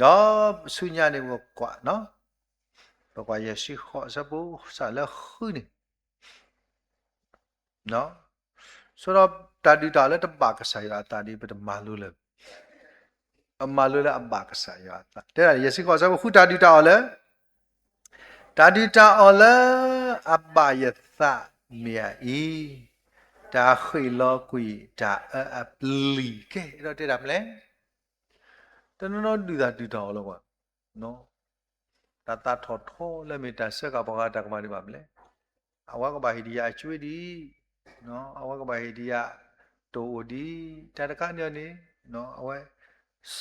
တော့ဆုညာနေဘောကွာနော်ဘကွာရရှိခွန်စဘူးစာလဲခူနေနော်ဆိုတော့တာဒီတာလည်းတပါကစားရတာဒီပဒမာလို့လည်းအမလို့လည်းအပါကစားရတာတဲ့ရစီခေါ်စားခုတာဒီတာလည်းတာဒီတာလည်းအပါယသမြာဤတာခိလောကွီတာအပလီကဲတော့တဲ့တာမလဲတနော်ဒီတာဒီတာလည်းကွာနော်တာထော်ထော်လည်းမေတ္တာဆက်ကဘောကတကမာဒီပါမလဲအဝကဘာဟိဒီယာကျွေးဒီနော်အဝကဘာဟိဒီယာတိုဒီတတကနေနေနော်အဝဲ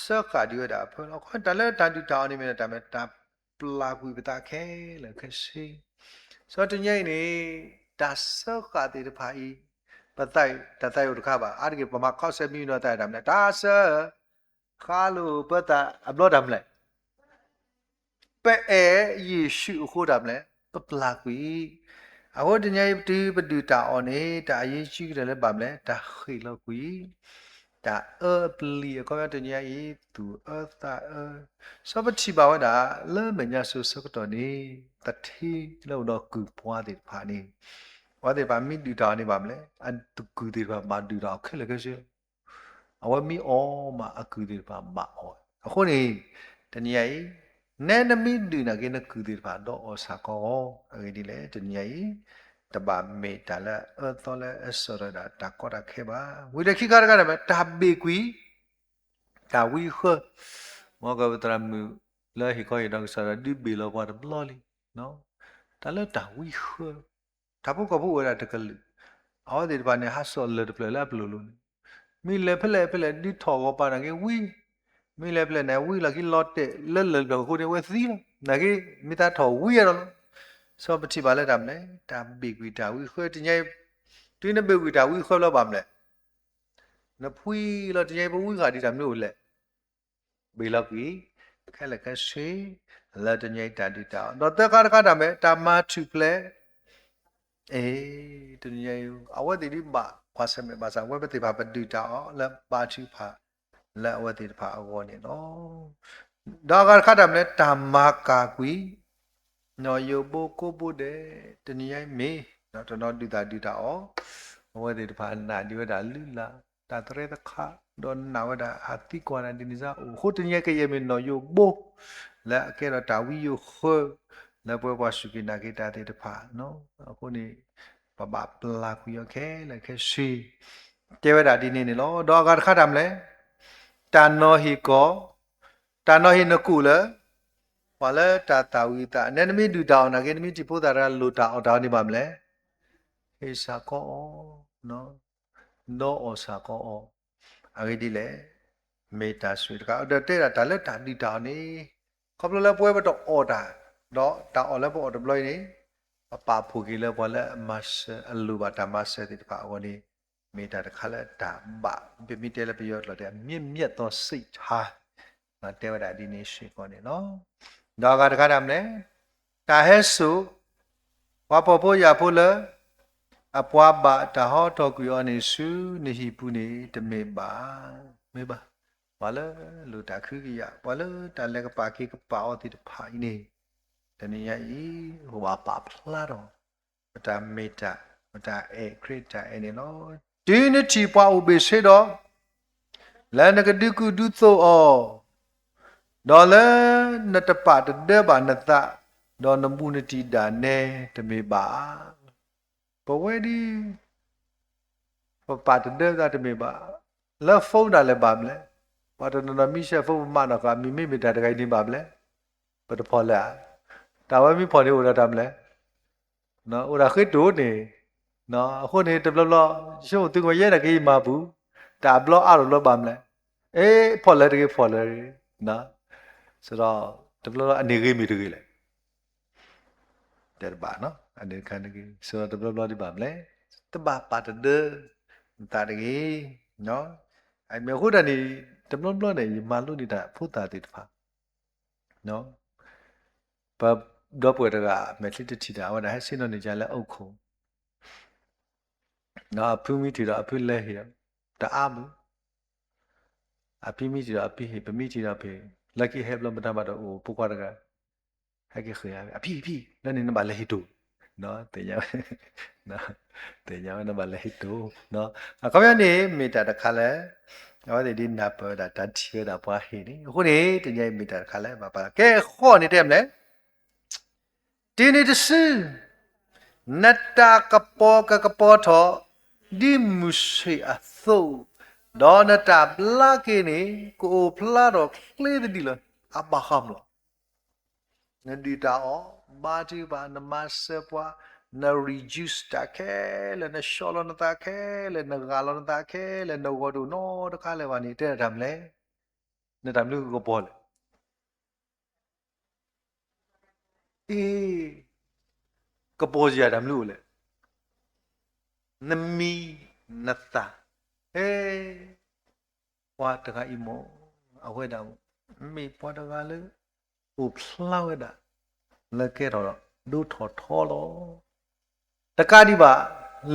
စက်ကဒီရတာဖလောခွန်တလဲတန်တူတောင်းနေမြဲတာမဲ့တာပလာကွေပတာခဲလေခရှိစောတညိနေတာစက်ကတိတဖာဤပတိုင်တတိုင်ဥတခပါအာဒီပမာခောက်ဆက်မိနော်တိုက်တာမဲ့တာစခါလူပတာအဘလောဒမ်လေပဲယေရှုခိုးတာမလဲပလာကွေအခုတညတီပဒူတာအော်နေတာအရေးရှိတယ်လဲပါမလဲတာခေလောက်ကွီတာပလီကောရတညဤသူတာစပတိပါဝတာလဲမညာဆုစကတော့နေတတိလောက်တော့ကူပွားတယ်ဖာနေဝါတယ်ပါမိဒူတာနေပါမလဲအတူကူတယ်ပါမဒူတာခဲလေခဲရှိအဝမီအောမအကူတယ်ပါမအောအခုနေတညဤနဲနမီဒူနာကေနကူဒီဖာတော့အစာကောအဲ့ဒီလေတညီတဘာမေတလာတော်လဲအစရတာတကောရခေပါဝိရခိကာရကရမတဘေကွီတာဝီခမောကဝတရမူလဲဟိကောရတော့ဆရာဒီဘီလောပါဘလောလီနော်တလဲတာဝီခတပုကပုဝရတကလူအော်ဒီဘာနေဟာဆောလဒပလဘလူလူမီလေဖလေဒီထောကပါနကေဝီမိလဲပလဲနေဝီလာကီလော့တဲ့လဲတော့ကိုနေဝဲသီးနာကေမိသားထော်ဝီရတော့စောပတိပါလဲတာမလဲတာဘီကွီတာဝီခွဲတညိတွင်းနဘီကွီတာဝီခွဲလောက်ပါမလဲနဖွီလောတညိဘဝီခါဒီတာမျိုးလဲဘီလောက်ကြီးခဲလကရှိလာတညိတာဒီတာတော့တခါတာမဲတာမတူပလဲအေးတညိအဝတ်ဒီဘာဘာစမဲဘာသာဝဲပတိပါပဒူတာလဲပါချူဖာလဲဝတိဖာအဝေါ်နေနော်ဒါကခတ်တယ်မလဲတမကာကွီနော်ယဘကိုဘုတဲ့တနည်းမေနော်တော့ဒီတာအောဝတိဖာနာဒီဝဒါလူလာတာတရဲတခါဒွန်နာဝဒါအတိကွာနဒီနိဇာဟိုတနည်းကရမနော်ယဘလဲကဲတော့တာဝီယခေလဲပွဲပွားစုကိနာကိတာတဲ့တဖာနော်အခုနေပပပလာကွီโอเคလဲခဲရှိတဲဝဒါဒီနေနေလောတော့ကခတ်တယ်မလဲတန်နောဟီကောတန်နောဟီနကုလဘာလဲတာဝီတာအနေနမီဒူတောင်းနာကေနမီဒီပိုတာရလူတာအော်တောင်းနေပါမလဲဟေစာကောနော်နောအောစာကောအဲ့ဒီလေမေတာဆွေတကတဲ့တာလက်တာဒီတောင်းနေခေါပလလဲပွဲဘတော့အော်တာတော့တာအော်လဲပေါ်ဒပလိုင်းနေအပါဖူကြီးလဲဘောလဲမတ်အလူဘာတာမတ်ဆက်ဒီပါအော်နေမေတာတခါလဲတာဘာပြမိတဲလဲပြောလို့တဲ့မြက်တော့စိတ်ထားနော်တဲဝဒဒီနေရှိကောနေနော်တော့ကတခါတမလဲတာဟဲဆူ po po ya po le apwa ba ta ho to ku yo ni su ni hi pu ni de me ba ba le lu ta khu ki ya ba le ta le ka pa ki ka pa o ti de phai ni de ni ya yi ho ba pa pla do ta me ta ta e krita e ni no di ni ti pa u be se do la na ka du ku du so o do le na ta pa de ba na ta do na mu ni ti da ne de me ba pa we di pa de da de me ba la phone da le ba mle pa de na mi she phone ma na ka mi mi da de kai ni ba mle pa de pho la ta wa mi pho ni o da da mle no o da khit do ni no ho ni de blo sho tu ko ye da ki ma bu ta blo a lo ba mle e pho le de pho le na ဆိုတော့တဘလအနေကြီးမိတကြီးလေတဲ့ဘာနော်အနေခန်းကြီးဆိုတော့တဘလဒီပါမလဲတဘာပါတဒတာတကြီးနော်အဲ့မြေခုတည်းနေတဘလနေမာလို့နေတာဖို့တာတိတဖာနော်ဘာတော့ပွဲတကမက်လစ်တီတာဟောဒါဟဲ့စင်းတော့နေကြလဲအုတ်ခုနော်အဖူးမိတီတော့အဖူးလဲဟရတအားမအပိမိတီတော့အပိဟေပမိတီတော့ဖေ lucky help လို့မတတ်ပါတော့ဟိုပုကွာတကဟဲ့ကခေရအဖိလည်းနေနဘာလဲဟီတူနော်တဲ့ရနော်တဲ့ရနဘာလဲဟီတူနော်အခုရနေမီတာတခါလဲဟောဒီနပ်ဒါတတ်ချေတာပွားဟီနေအခုနေတညမီတာတခါလဲဘာပါကဲခေါ်နေတယ်မလဲဒီနေတစနတ္တကပောကပောထောဒီမုရှိအသောဒေါ်နတာဘလာကိနေကိုဖလာတော့ကလေးတည်းလားအဘခမ်လားနဒီတာအောဘာတီဘာနမစပွားန reduce တာခဲလဲနရှောလနတာခဲလဲနဂါလနတာခဲလဲနဝဒုနောတခါလဲပါနေတဲ့တမ်းလဲနေတဲ့လူကိုပေါ်လေအေးကပေါ်ကြတယ်မလို့လေနမီနတာအေးပွားတကအိမောအဝဲတာမေပွားတကလေဟိုဖလာဝဲတာလက်ခဲ့တော့ဒုထော်ထော်လောတကဒီပါ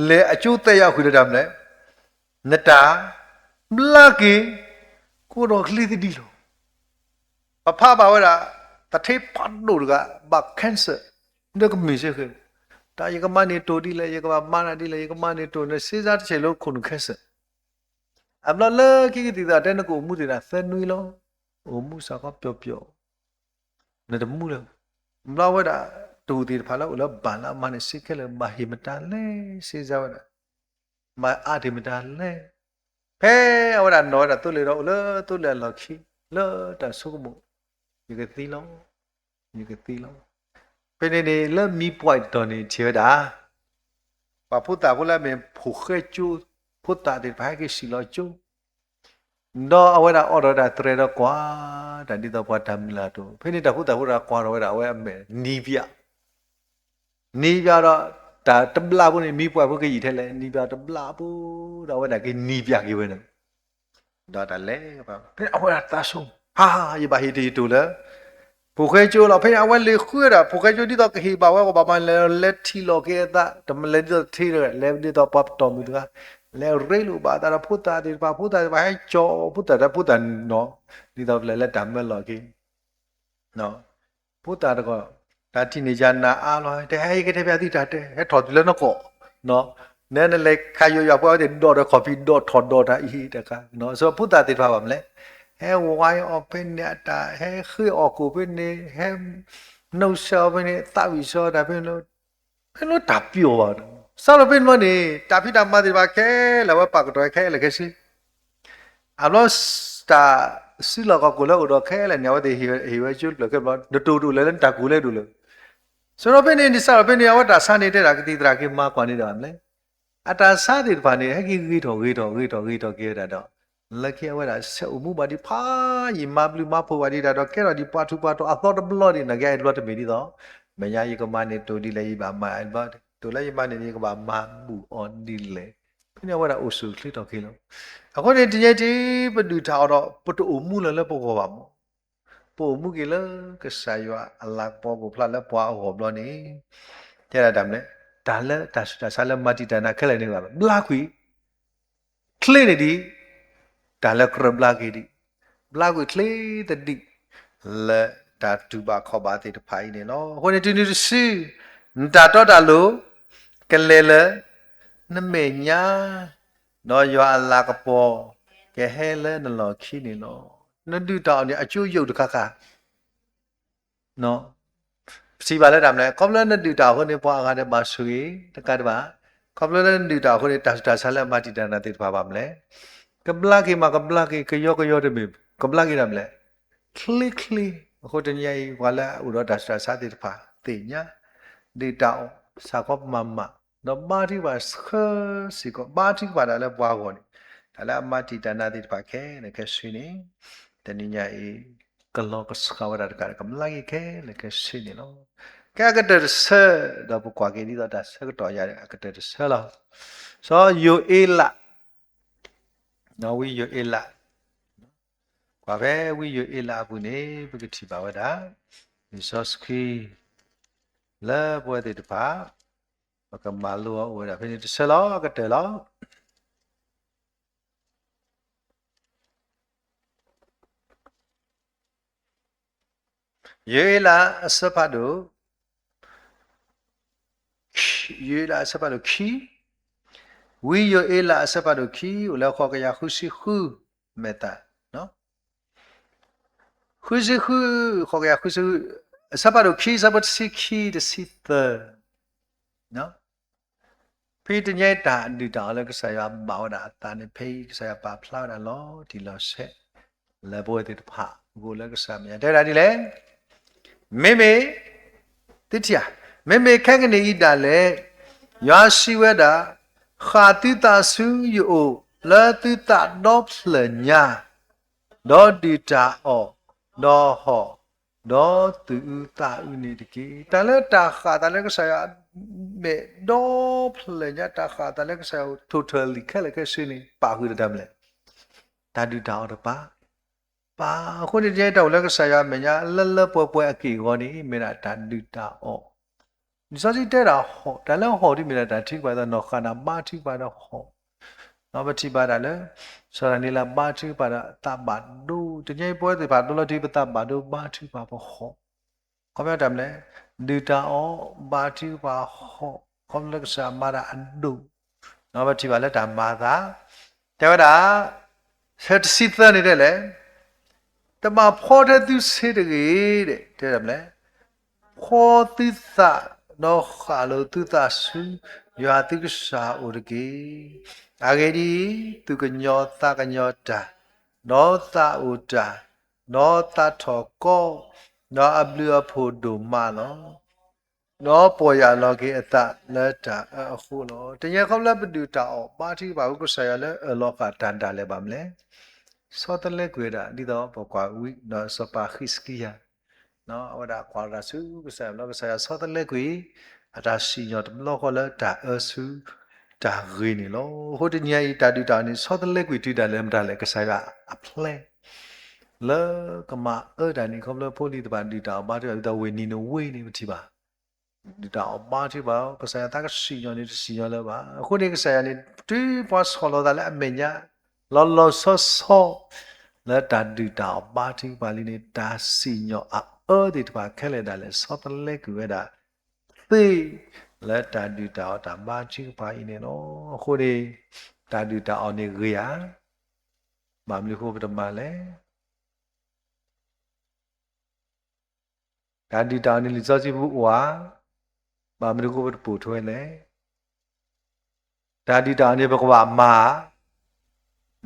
လေအကျိုးသက်ရောက်ခွေတာမလဲနတာဘလာကီကိုတော့ခလီတီလောပဖပါဝဲတာတထေးပတ်လို့ကဘာကန်ဆာဒကမေရှိခဲတာယကမနေတိုဒီလေယကမမာနာဒီလေယကမနေတိုနေစေစားတစ်ချက်လို့ခုန်ခက်ဆာအမလလကိကိတီတာတဲ့နကိုမှုနေတာဖဲနွေလောအိုမှုစာကပျော့ပျော့နေတမှုလောမလာဝဲတာတူတီဖာလောက်လောဘာလာမနေစိခဲလေမဟိမတန်လေစေစားဝဲတာမအာဒီမတန်လေဖဲဝဲတာနော်တာသူလေတော့လောသူလေလောက်ခိလောတာဆုကမှုဒီကတိလောဒီကတိလောဖဲနေနေလောမီပွိုက်တော်နေချေတာဘာဖုတာဖုလာမေဖုခဲကျူဖုတာဒီဖာကိစီလောကျူတော့အဝဲတာအော်တာတရေတော့ကွာတန်ဒီတော့ဘွားတမ်းလာတော့ဖိနေတာဟုတ်တာဟုတ်တာကွာတော့ဝဲတာအဝဲအမေနီးပြတော့ဒါတပလာဘူးနေမိပွားဖို့ကြီးထဲလဲနီးပြတပလာဘူးတော့ဝဲတာကိနီးပြကြီးဝဲနေတော့တလဲပါဖိအဝဲတာဆုံးဟာရပါဟီတီတူလဲဖုခဲကျိုးတော့ဖိအဝဲလေခွေးတာဖုခဲကျိုးဒီတော့ခေပါဝဲကိုဘာမှလက်ထီလောကေတာတမလက်တော့ထီရဲလက်ဒီတော့ပတ်တော်မူတကလဲရေလူပါတာဖုတာဒီပါဖုတာဘာဟဲချောဖုတာနော်ဒီတော့လဲလက်တမ်းမလောကိနော်ဖုတာတော့ဒါတိနေကြနာအားလောတဲ့ဟဲကတဲ့ပြတိတာတဲ့ဟဲထော်တယ်နော်ကောနော်နဲနဲလေခါရရပွားတဲ့တော့ကော်ဖီတော့ထော်တော့တာဤတကနော်ဆိုဖုတာတိပါပါမလဲဟဲဝိုင်းအပင်းနေတာဟဲခေအကူပင်းနေဟဲနှုတ်ဆောပင်းနေတာဝီဆောတာပင်းလို့တာပြောပါတော့ဆောပင်းမနေတာဖိတာမတိပါခဲလောပါကတော့ခဲလေခဲစီအလောတာစီလောကကိုလောတော့ခဲလေညဝတဲ့ဟီဝဲကျွတ်လောကဘတူလဲတကူလဲတူလဲဆိုတော့ပင်းနေဆောပင်းနေဝတာစာနေတဲ့တာကတိတရာကိမကွာနေတာမလဲအတာစားတဲ့ဘာနေဟဲကိဂီတော်ကေတာတော့လက်ခဲဝဲတာဆောမှုပါဒီဖာယီမဘလူမဖို့ပါဒီတာတော့ကဲတော့ဒီပါထူပါတော့အသောတဘလော့ဒီနဂဲလော့တမီဒီတော့မညာယီကမနေတူဒီလေယီပါမအဘတ်တူလေယီမနေဒီကပါမမှုအွန်ဒီလေဖိနေဝဲတာအိုဆူခလစ်တော့ခေလို့အခုဒီတရက်ဒီပဒူထားတော့ပတူမှုလည်းပေါ်ပါမို့ပိုမှုကလေကဆာယွာအလာပေါ်ကိုဖလာလည်းပွားဟောဘလော့နေ တဲ့တာမလဲဒါလည်းဒါဆာလမတီတနာခက်လိုက်နေပါဘလာခွီခလေးနေဒီဒါလည်းကရဘလာကီဒီဘလာခွီခလေးတတိလက်ဒါတူပါခေါ်ပါတဲ့တဖိုင်းနေနော်ဟိုနေတူတူစီဒါတော့တာလို့ကလေးလေနမေညာနော်ရွာလာကပေါ်ကဲဟဲလဲနလောခီနေနော်နတူတောင်နေအကျိုးရုပ်တခါခါနော်စီပါလဲဒါမလဲကောမလနတူတောင်ဟိုနေပွားကားတဲ့မှာဆွေတကတပါကောမလနတူတောင်ဟိုနေတာဆာလက်မတီတနာတိပါပါမလဲကပလာကေမှာကပလာကေကယောတဲ့ဘေကပလာကေဒါမလဲခလီခလီဟိုတညိဝါလာဥရောဒါစတာစာတိပါတေညာဒီတောင်စာကောမမနော်မာတီပါစခစီကောမာတီပါဒါလည်းပွားကောနေဒါလည်းအမတီတနာတိပါခဲနဲ့ခဲဆွေနေတညိကလောကစခဝရတကကမလာကေနဲ့ခဲဆွေနေနော်ကဲကတဲ့ဆာတော့ပွားကေဒီတော့ဒါဆကတော့ရကတဲ့ဆာလားဆိုယူအေလာနော်ဝီယူအေလာဘာပဲဝီယူအေလာဘူးနေဘဂတိပါဝဒါဒီဆော့စကီလာပွဲတဲ့တပါဘကမာလောဝဒါဖိနေတဆလောကတဲ့လောယူအေလာအစပါဒိုယူအေလာအစပါဒိုခီဝီယူအေလာအစပါဒိုခီဝလာခေါ်ကရခုစီခုမေတာနော်ခုစီခုခေါ်ကရခုစီအစပါဒိုခီစပတ်စီခီတစီတနော်ဖိတညတာဒီတာလည်းကစားရပါဝတာတာနေဖိကစားရပါဖလာတာလောဒီလောဆက်လေဘွေတဲ့ဖာကိုလည်းကစားမြတဲ့တာဒီလေမေမေတိချာမေမေခက်ကနေဤတာလေယာရှိဝဲတာခါတိတာဆူယိုလာတိတာဒေါပလညာဒေါဒီတာအောဒေါဟောဒေါတူတာဥနေတကေတလည်းတာခါတလည်းကစားရမေဒေါပလညာတာခါတလည်းကစား totally ခက်လည်းကစနေပါခုတမ်းလေတာဒူတာအော်ပါပါခုဒီကျတော့လည်းကစားရမညာလပွဲပွဲအကေခေါ်နေမေရာတာဒူတာအော်ဒီစစီတဲ့တာဟောဒါလည်းဟောဒီမေရာတာထိပါတော့နော်ခန္ဓာမထိပါတော့ဟောနော်မထိပါတာလေဆိုရနေလာမထိပါတာတပါဒူတညပွဲတွေပါတော့လတိပတပါဒူမထိပါဘောဟောခေါ်ပြတယ်မလဲဒူတာအော်မထိပါဟောခေါ်လည်းကစားမာရာအဒူနော်မထိပါလဲဒါမာသာတဲ့တာဆက်စီသနေတဲ့လေတမဖောတဲ့သူစေတကြီးတဲ့တယ်မလဲဖောသစ္စာနော်ခါလို့သူသာစုရွာတိကစာဥရကေအာဂေဒီသူကညောသကညောတာနောသဥတာနောသထောကောနောအဘလူအဖို့ဒုမလောနောပေါ်ရလောကေအတလက်တာအခုလောတရခေါလက်ပတူတာအောပါတိပါဟုကဆရာလဲလောကတန်တာလဲပါမလဲစောတလဲကွေတာဒီတော့ပေါ်ကွာဝိနောစပါခိစကီယာနော်ဝဒါကွာရစုကဆရာလောကဆရာစောတလဲကွေအတာစီညောတမလောကလဲတာအဆူတာရင်းနေလောဟိုတညဤတာတူတာနေစောတလဲကွေတူတာလဲမတာလဲကဆရာအဖလဲလောကမဒါနေခေါလဖိုလီတပန်ဒီတာဘာတူဝေနီနဝေနေမတိပါဒီတာဘာတိပါကဆရာတာကစီညောနေစီညောလဲပါအခုဒီကဆရာနေတူပါဆောလောတာလဲအမေညာလောလောဆောဆောလက်တာဒူတာပါတိပါလီနေတာစီညောအော်ဒီတပါခဲလေတာလဲစောတလဲကူရတာသေလက်တာဒူတာတာပါတိပါအင်းနော်အခုဒီတာဒူတာအောင်နေကြရမမလို့ခုပတမလဲတာဒူတာနေလစောစီဘူးဝါမမလို့ခုပူထွဲလဲတာဒူတာနေဘကွာမာ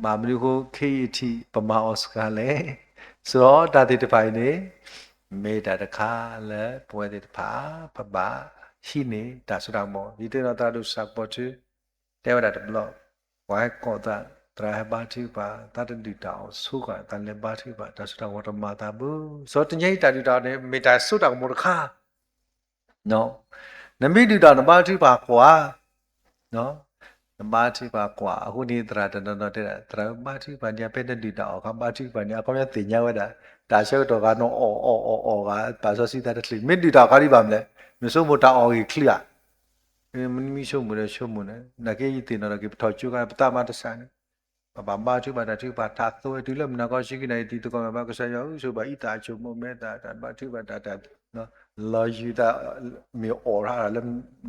မမလူကိုခေယတိပမာအော့စကာလေဆိုတော့တာတိတပိုင်းနေမေတာတခါလဲပွဲတိတဖာပပရှိနေတာဆိုတော့မောဒီတေနတာလူစပ်ပေါ်ချတဲဝတာတဘလော့ဝိုင်ကောတာတရာဘာတိပါတတတိတောင်ဆုကတန်လေဘာတိပါဒါဆိုတော့ဝတမာတာဘူးဆိုတော့တညိတာတိတာနေမေတာဆုတောင်မောတခါနော်နမိတိတာနဘာတိပါကွာနော်နမတိပါကွာအခုဒီတရာတနတဲ့တရာမတိပါညာပဲတဲ့ဒီတာအခမတိပါညာအကောင်းရတင်ညာဝဲတာဒါရှောက်တော့ကနော်အော်ကပါစောစီတာတခလီမစ်ဒီတာခါဒီပါမလဲမစိုးမတာအော်ကြီးခလီ mini mi show mu ne na ke yi tin na ke tho chu ka ta ma ta san ba chu ba ta chu ba ta so tu le na ko shi ki nai ti to ko ba ka sa yo so ba i ta chu mo me ta ba chu ba ta no lo ji ta mi ora le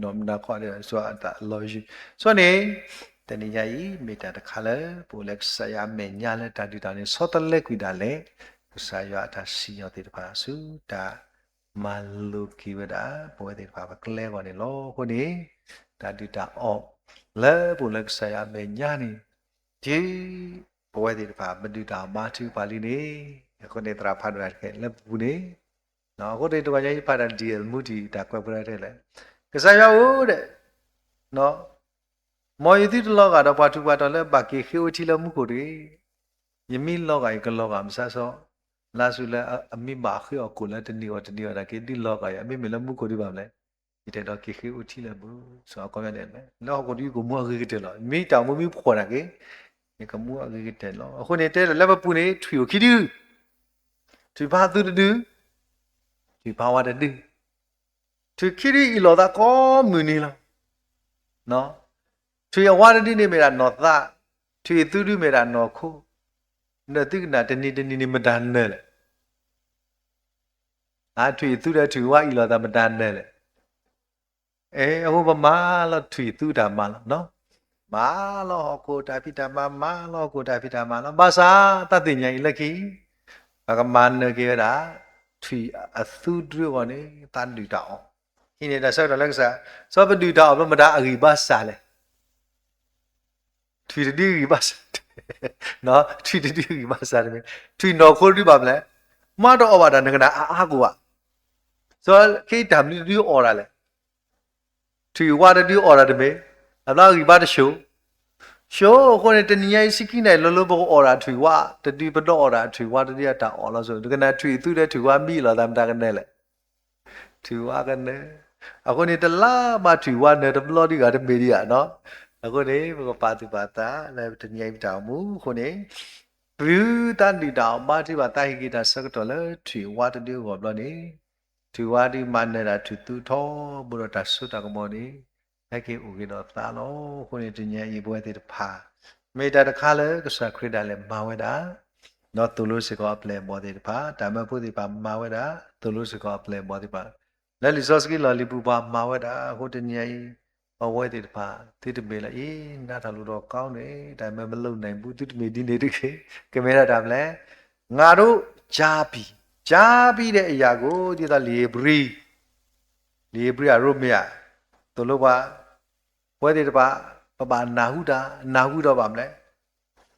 no na ko de so ta lo ji so ne တဏှာကြီးမေတ္တာတခါလဲပိုလက်ဆရာမေညာလဲတာဒီတာနေစောတလက်ကွီတာလဲဆရာအတာစီယောတေတပါစုတာမလုကိဝဒပွဲတေတပါကလဲကောနေလောခုနေတာဒီတာအောလဲပိုလက်ဆရာမေညာနေဒီပွဲတေတပါမဒူတာမာတူပါလီနေခုနေတရာဖတ်ရခဲ့လဲဘူးနေနော်ခုတေတကကြီးဖတ်တာဒီမူတီတာကွက်ပရတဲ့လဲကစားရောတဲ့နော် မော်ယတိတလောကတော့ဘာသူဘာတော်လဲဘာကေခေဝတီလမှုကိုတွေယမိလောကရကလောကမဆဆောလာဆုလဲအမိဘာခေောကိုလဲတနီောတနီောဒါကေဒီလောကရအမိမလမှုကိုတွေပါမလဲဒီတဲ့တော့ကေခေဝတီလဘူးဆိုတော့ကောင်းရတယ်လောကိုဒီကိုမွားခေတဲ့လောမိတောင်မမိခေါ်တာကေဒီကမွားခေတဲ့လောအခုနေတဲ့လက်မပူနေထွေခိတူဒီဘာသူတူဒီဘာဝတတူထွေခိရီအီလောတာကောမူနေလားနော် ထွေအဝါရတိနေမေရာနော်သထွေသူရုမေရာနော်ခုနတိကနာတဏိနေမတန်နဲ့လေအာထွေသူရထွေဝါဤလောသမတန်နဲ့လေအခုပမာလောထွေသူတာမလောနော်မာလောကိုတာပိတာမာလောကိုတာပိတာမလောဘာသာတတိညာဤလက်ခိဘဂမနကေရာထွေအသုဒရဝနေတန်တူတောင်းဟိနေတာဆောက်တော့လက်စားစောပတူတောင်းမတာအဂိပါစာလေ ထွေတီရီပါစနော်ထွေတီရီပါစားတယ်ထွေနော်ခိုးရီပါမလဲမတော့အဘာဒါငကနာအားကိုကဆိုခေတ္တမီဒီအော်ရလဲထွေဝါဒဒီအော်ရတယ်မေအလားရီပါတရှိုးရှိုးကိုနေတနီယစကိနိုင်လောလောဘောအော်ရထွေဝါတတိပတော့အော်ရထွေဝါတတိယတာအော်လို့ဆိုငကနာထွေသူတဲ့ထွေဝါမိလောသမတာကနေလေထွေဝါကနေအခုနေတလားမထွေဝါနဲ့တဘလော်ဒီကတမေဒီယာနော် အခုနေဘပါတိပါတာလည်းတညိတောင်မူခုနေဘူးတန်တီတောင်ပါတိပါတာဟိကိတာစကတော့လေထီဝါတတူဘောဘလနေထီဝါဒီမနေတာထူတူထောဘရတာဆုတာကမောနေလက်ကေဥကိတော့သာလောခုနေတညရေပွဲတဲ့ဖာမေတ္တာတခါလေကစခရတာလေမာဝဲတာနော်တူလို့စကောပလေဘောတဲ့ဖာဓမ္မပုဒိပါမာဝဲတာတူလို့စကောပလေဘောတဲ့ဖာလဲလီစောစကီလော်လီပူပါမာဝဲတာခုတညရေ အဝဲတဲ့တပါတိတမေလာအေးနားထားလို့တော့ကောင်းတယ်ဒါပေမဲ့မလုံနိုင်ဘူးတိတမေဒီနေတခေကင်မရာဒါမလဲငါတို့ကြားပြီးတဲ့အရာကိုဒီသားလီဘရီရိုမီယာတို့လို့ပါဝဲတဲ့တပါပနာဟုတော့ပါမလဲ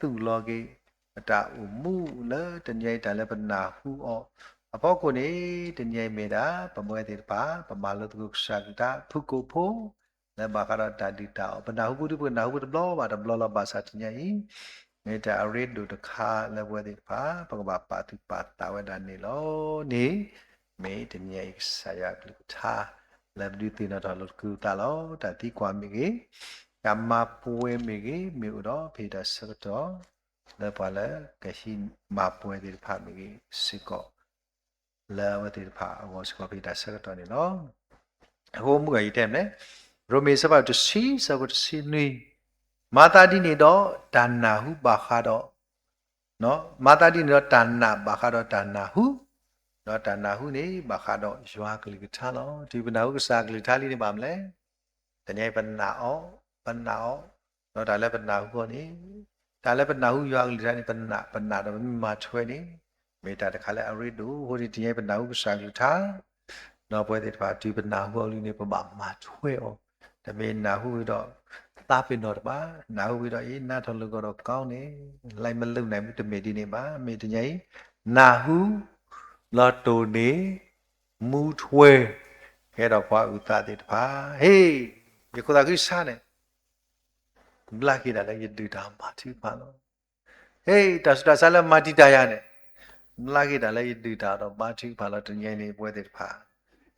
သူ့လောကေအတာဥမှုလဲတညိုက်တာလဲပနာဟုအောအဖို့ကိုနေတညိုက်မေတာပမွဲတဲ့တပါပမာလို့သူရှာတာဖုကိုဖို့ လဲဘာကတော့တာဒီတာဘနာဟုပုဒ်နာဟုပုဒ်ဘလောဘာဘလောဘာစာတညိမေတာအရိဒုတခါလဲဝဲတဲ့ပါပကဘာပါတိပါတာဝဒနေလောနေမေတညိဆရာကလူသာလဲဘဒီတင်တော်လို့ကူတာလောတတိကွာမိကေကမ္မပွဲမိကေမြေတော့ဖေတာစကတော့လဲပါလဲကရှိမပွဲတဲ့ဖာမိကေစကောလဲဝတဲ့ဖာအောစကောဖေတာစကတော့နေလောအခုမှုကရတဲ့မယ် ရိုမေစဘာတစီစဘာတစီနီမာတာဒီနေတော့တဏ္ဏဟုဘာခါတော့နော်မာတာဒီနေတော့တဏ္ဏဘာခါတော့တဏ္ဏဟုနော်တဏ္ဏဟုနေဘာခါတော့ရွာကလေးကထားလို့ဒီပနာဟုကစားကလေးထားလေးနေပါမလဲတကယ်ပနာအောနော်ဒါလည်းပနာဟုပေါ့နေဒါလည်းပနာဟုရွာကလေးထားနေပနာတော့မထွဲနေမေတ္တာတခါလဲအရိဒူဟိုဒီဒီပနာဟုကစားကလေးထားနော်ပွဲတဲ့ပါဒီပနာဟုလေးနေပမာမထွဲအောင် တမေနာဟုတော့တာပင်တော့ပါနာဟုပြီးတော့အေးနာထလို့ကတော့ကောင်းနေလိုက်မလုံနိုင်ဘူးတမေဒီနေပါမေတညိနာဟုလော်တိုနေမူထွဲခဲတော့ဘာဥတာတဲ့ပါဟေးဒီကိုတာကိစားနေဘလာကိတာလည်းယတူတာမာတိပါလို့ဟေးတဆတာဆာလမာတိတာရနဲ့ဘလာကိတာလည်းယတူတာတော့မာတိပါလို့တညိနေပွဲတဲ့ပါ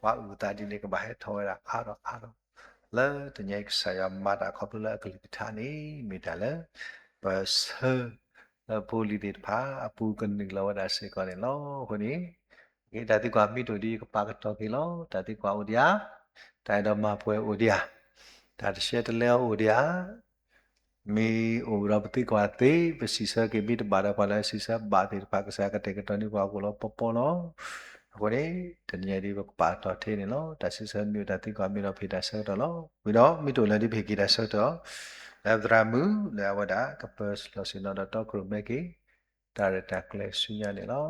ဘာဥတာဒီနေကဘာဟဲထောရအားတော့လဲတညိုက်ဆရာမတာခေါပလကလိထာနေမိတာလဲဘဆပူလီဒေဖာအပူကနေလောဒါစေကောနေလောခုနေကေတာတိကွာမိတို့ဒီကပါကတော့ကေလောတာတိကွာဥဒျာတိုင်တော်မပွဲဥဒျာ ဒါတစ်ချက်တလဲဟိုတရားမေဟိုရပတိကွာသေးပစီစကေမိတပါရပါလဲစီစဘာတိပါကစားကတဲ့ကတနိကွာကိုလောပပလောကိုလေတနည်းဒီပါတော့သေးနေလောဒါစီစမြို့တတိကွာမြို့တော့ဖေတာဆောတော့လောဝီတော့မိတို့လည်းဒီဖေကီတာဆောတော့လေဒရာမူလေဝဒါကပတ်လောစင်တော့တော့ကရုမေကီဒါရတာကလေးဆုညာနေလော